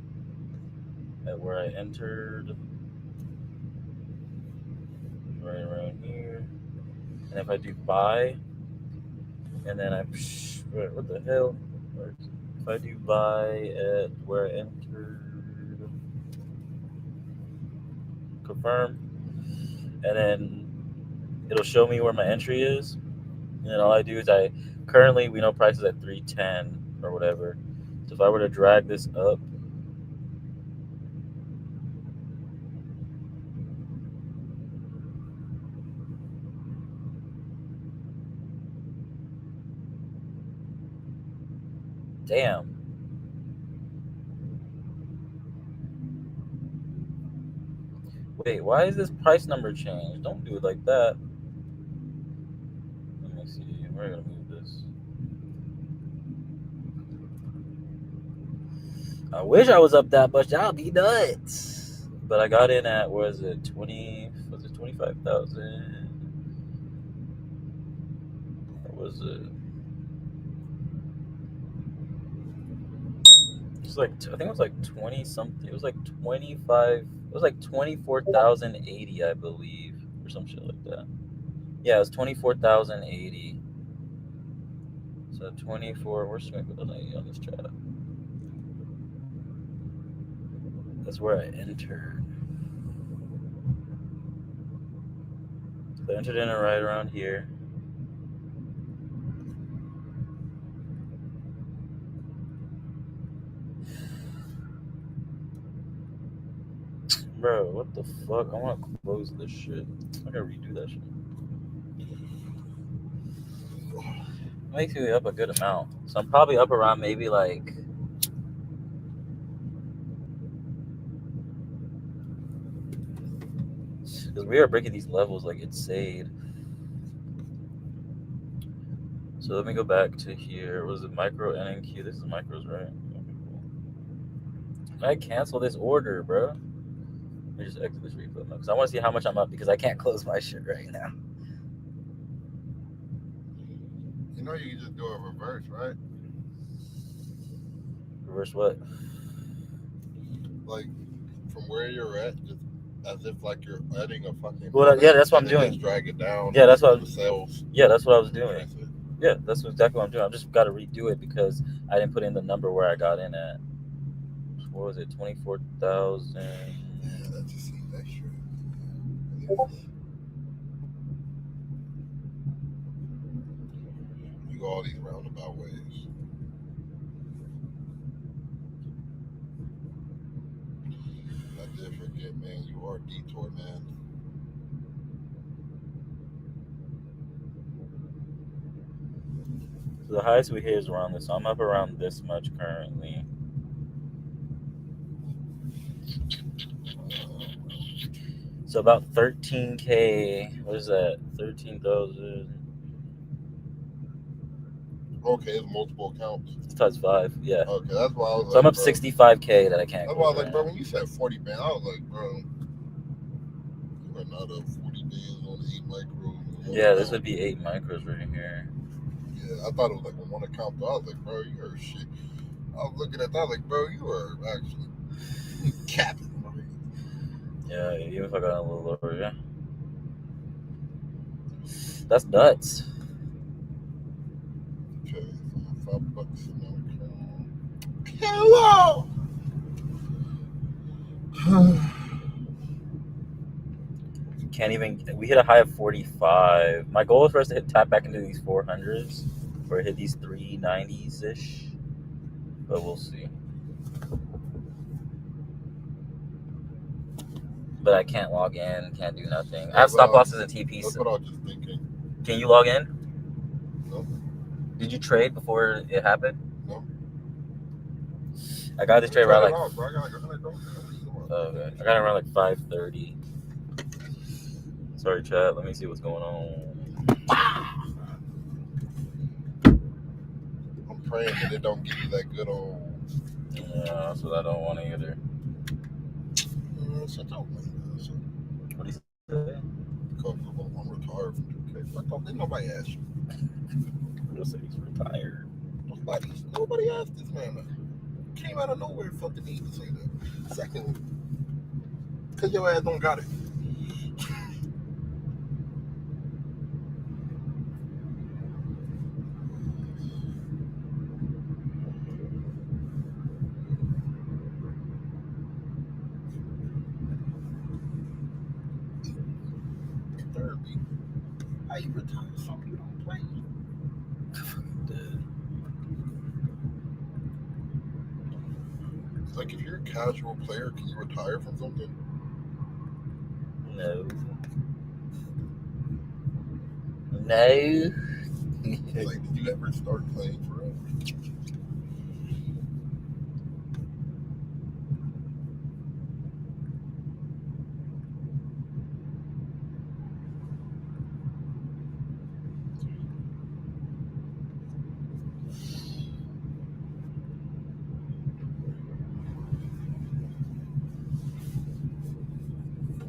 A: at where I entered, right around here. And if I do buy, and then what the hell? If I do buy at where I entered, confirm, and then it'll show me where my entry is. And then all I do is currently we know price is at 310 or whatever. So if I were to drag this up, damn. Wait, why is this price number changed? Don't do it like that. Let me see. We're gonna move this. I wish I was up that much. I'll be nuts. But I got in at, was it 25,000? Or was it? It's like, I think it was like 20 something. It was like 25. It was like 24,080, I believe, or some shit like that. Yeah, it was 24,080. So 24. Where's Swing on this chat? That's where I entered. So I entered in it right around here. Bro, what the fuck? I want to close this shit. I gotta redo that shit. Makes me up a good amount. So I'm probably up around maybe like, because we are breaking these levels like insane. So let me go back to here. Was it micro NNQ? This is micros, right? Okay, cool. I cancel this order, bro. Let me just exit this replay because I want to see how much I'm up because I can't close my shit right now.
F: You know you can just do a reverse, right?
A: Reverse what?
F: Like from where you're at, just as if like you're adding a fucking.
A: Well, yeah, that's what I'm doing.
F: Just drag it down.
A: Yeah, that's what.
F: The cells.
A: Yeah, that's what I was doing. Yeah, that's exactly what I'm doing. I just got to redo it because I didn't put in the number where I got in at. What was it? 24,000.
F: Yeah, that just seems extra. You do all these roundabout ways. I did forget, man. You are a detour man.
A: So the highest we hit is around this. So I'm up around this much currently. So about 13K. What is that? 13,000.
F: Okay, it's multiple accounts.
A: Times 5. Yeah.
F: Okay, that's why I was
A: So I'm
F: like,
A: up
F: bro.
A: 65K that I can't
F: That's
A: go
F: why I was like,
A: right
F: bro,
A: now.
F: when you said 40 band, I was like, bro, you are not up 40 bands on 8 micros.
A: Yeah, this would be 8 micros right here.
F: Yeah, I thought it was like on one account, but I was like, bro, you are shit. I was looking at that, like, bro, you are actually capping.
A: Yeah, even if I got a little lower, yeah. That's nuts.
F: Okay, so $5 in that account. Hello!
A: Can't even. We hit a high of 45. My goal is for us to tap back into these 400s or hit these 390s ish, but we'll see. But I can't log in, can't do nothing. I have stop losses and TPs.
F: That's what I was just thinking.
A: Can you log in?
F: No.
A: Did you trade before it happened?
F: No.
A: I got this trade around like.
F: Bro. I got
A: Okay. I got it around like 5:30. Sorry, chat. Let me see what's going on.
F: I'm praying that it don't give you that good old.
A: Yeah, that's what I don't want either.
F: Shut up, man.
A: What do you say?
F: Because I'm retired from 2K. Fuck off. Didn't nobody ask you.
A: Real say he's retired.
F: Nobody asked this man. Came out of nowhere. Fucking need to say that. Secondly, because your ass don't got it. Thirdly, how you retire something you don't play? It's like if you're a casual player, can you retire from something?
A: No. No.
F: Like, did you ever start playing for real?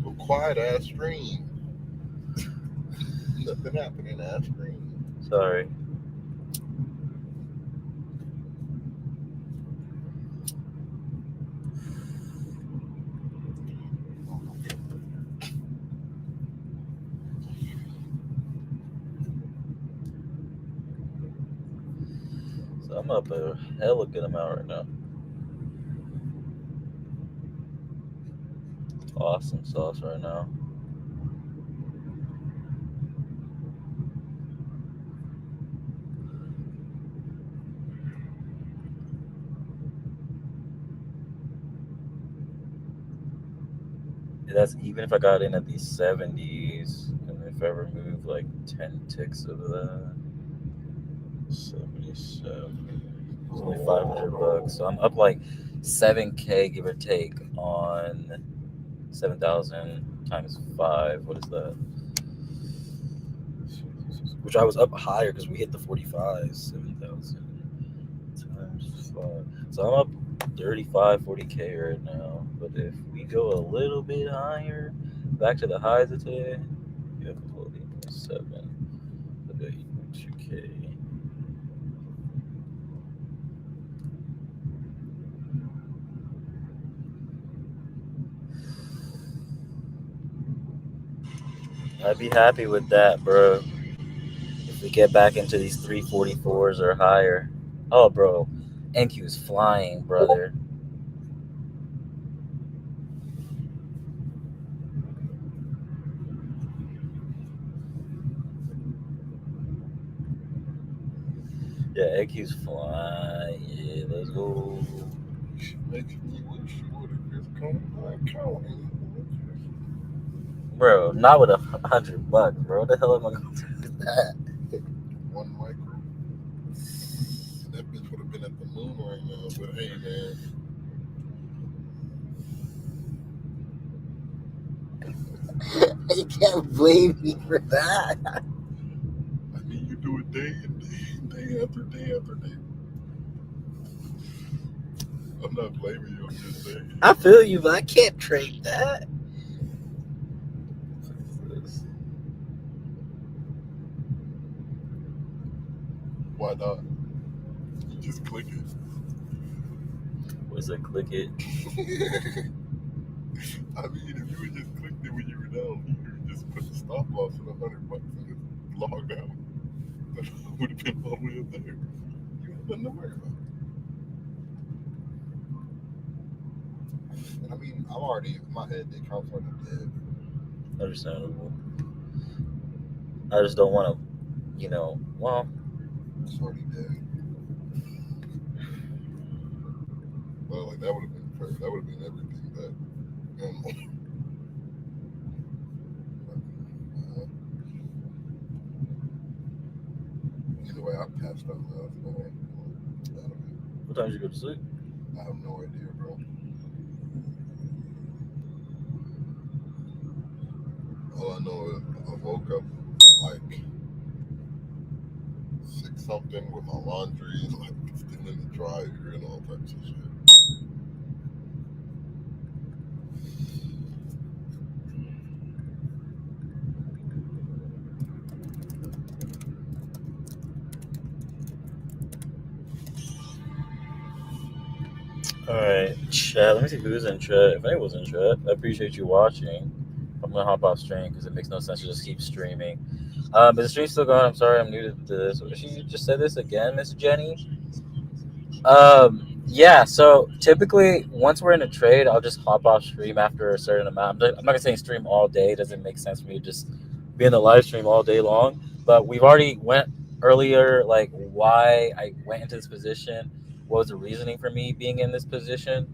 F: A quiet ass stream. Nothing happening ass stream.
A: Sorry. So I'm up a hella good amount right now. Awesome sauce right now. That's even if I got in at these 70s, and if I remove like 10 ticks of that, 77, it's only $500. So I'm up like 7K give or take on 7,000 times 5. What is that? Which I was up higher because we hit the 45, 7,000 times 5. So I'm up 35, 40K right now. But if we go a little bit higher, back to the highs of today, you have 8.7, but 8.2K. I'd be happy with that, bro. If we get back into these 344s or higher. Oh, bro. NQ is flying, brother. Yeah, AQ's flying. Yeah, let's go.
F: She makes me wish you would have just come to my account.
A: Bro, not with $100, bro. What the hell am I going to do with that?
F: One micro. That bitch would have been at the moon right now, but hey, man.
A: You can't blame me for that.
F: I mean, you do it day after day after day. I'm not blaming you, I'm just saying.
A: I feel you, but I can't trade that.
F: Why not? Just click it.
A: What's that? Click it.
F: I mean, if you would just clicked it when you were down, you could just put the stop loss at $100 and just log out. That would have been all the way up there. You would have nothing to worry about. And I mean, I'm already in my head, the account's already dead.
A: Understandable. I just don't want to, well.
F: It's already dead. Well, like, that would have been perfect. That would have been everything that. Either way, I passed out last night.
A: What time did you go to sleep?
F: I have no idea, bro. All I know is I woke up like 6 something with my laundry, like still in the dryer and all types of shit.
A: Alright, chat. Let me see who's in chat. If anyone's in chat, I appreciate you watching. I'm gonna hop off stream because it makes no sense to just keep streaming. But the stream's still going. I'm sorry, I'm new to this. She just said this again, Miss Jenny. Yeah. So typically, once we're in a trade, I'll just hop off stream after a certain amount. I'm not gonna say stream all day. It doesn't make sense for me to just be in the live stream all day long. But we've already went earlier, like why I went into this position. What was the reasoning for me being in this position?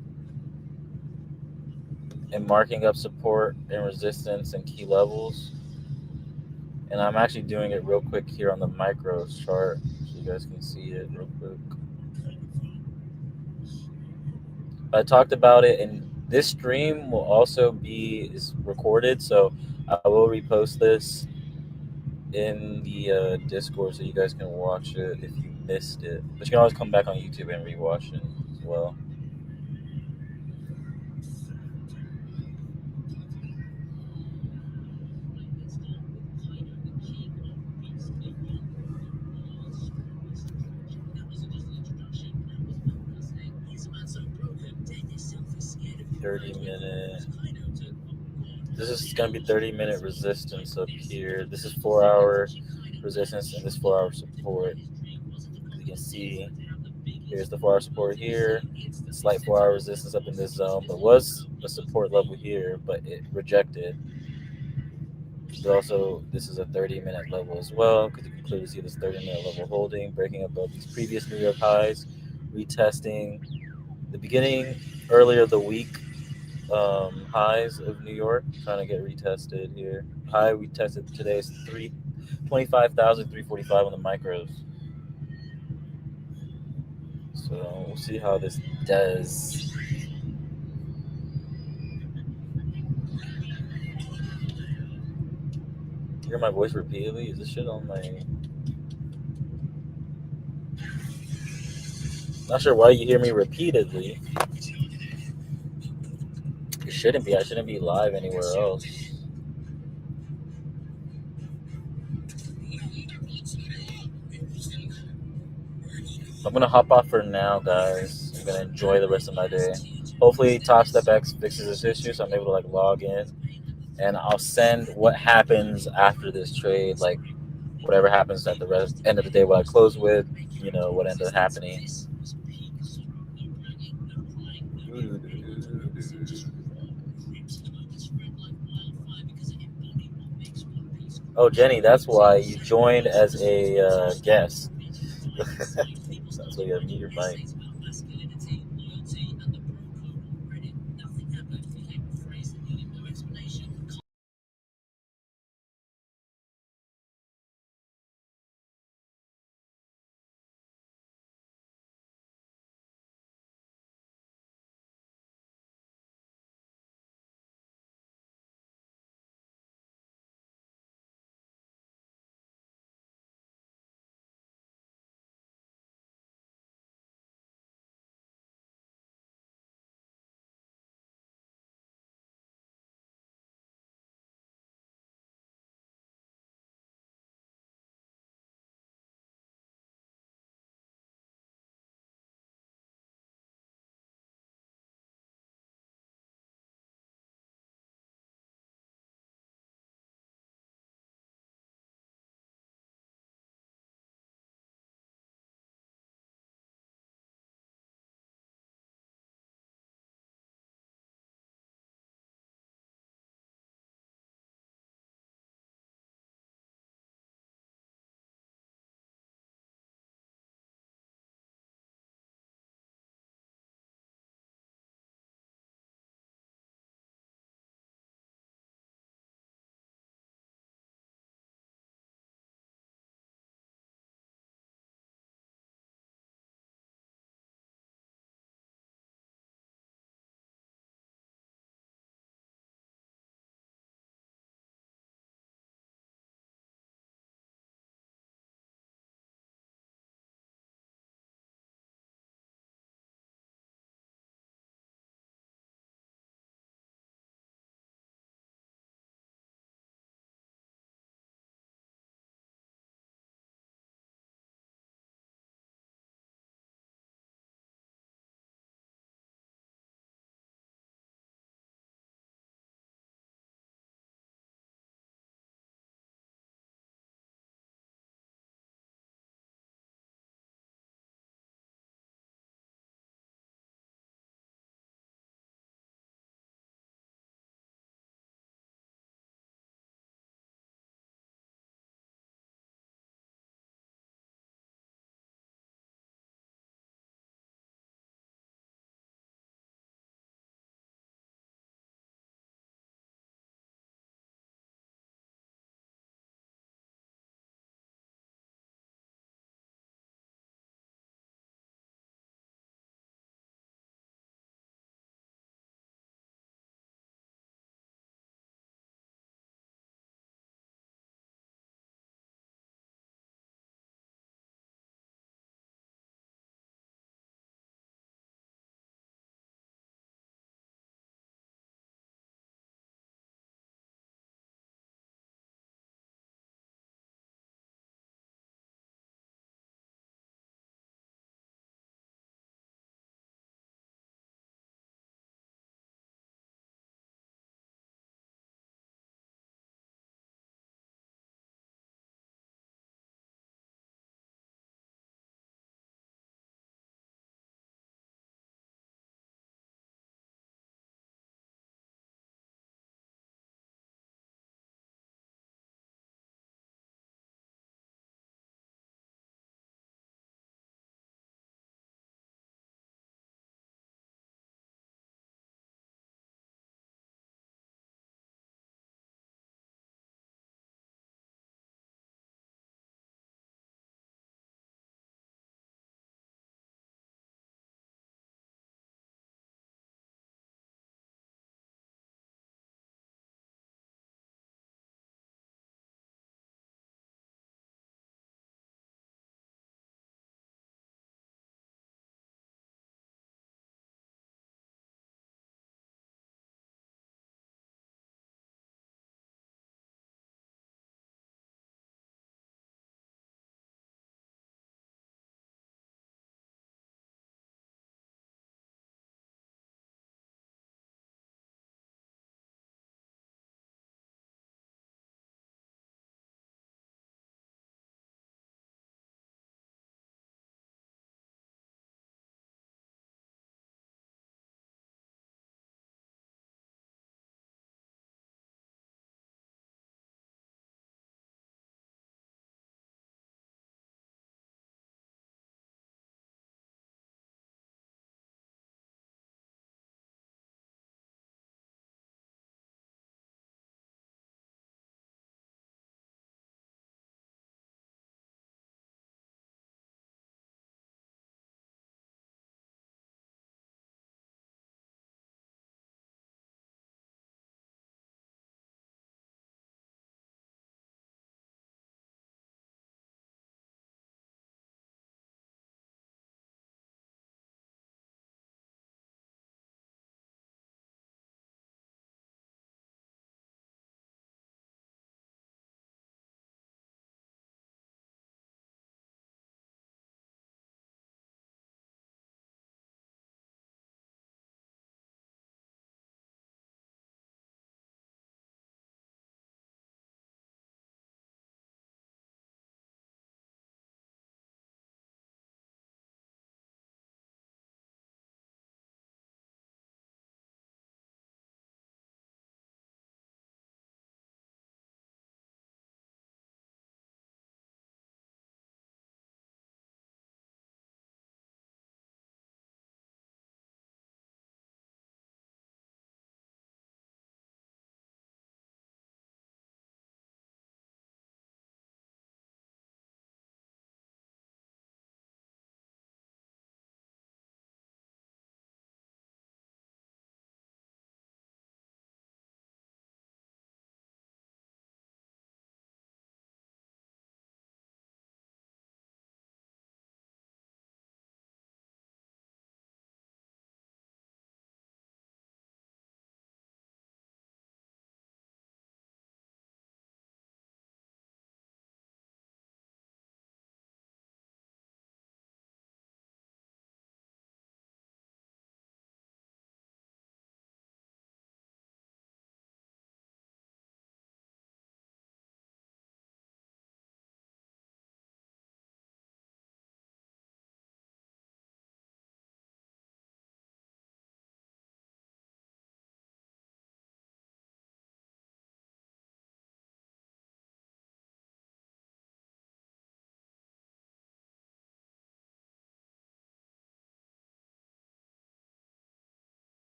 A: And marking up support and resistance and key levels. And I'm actually doing it real quick here on the micros chart so you guys can see it real quick. I talked about it, and this stream will also be recorded, so I will repost this in the Discord so you guys can watch it if you missed it. But you can always come back on YouTube and rewatch it as well. This is going to be 30-minute resistance up here. This is 4-hour resistance and this 4-hour support. You can see here's the 4-hour support here. Slight 4-hour resistance up in this zone, but was a support level here, but it rejected. But also, this is a 30-minute level as well, because you can clearly see this 30-minute level holding, breaking above these previous New York highs, retesting the beginning earlier of the week highs of New York, trying to get retested here. High we tested today is 25,345 on the micros. So we'll see how this does. You hear my voice repeatedly? Is this shit on my... Not sure why you hear me repeatedly. It shouldn't be. I shouldn't be live anywhere else. I'm going to hop off for now, guys. I'm going to enjoy the rest of my day. Hopefully Top Step X fixes this issue so I'm able to log in. And I'll send what happens after this trade, like whatever happens at the end of the day, what I close with, what ended up happening. Oh, Jenny, that's why you joined as a guest. That's why you gotta mute your mic.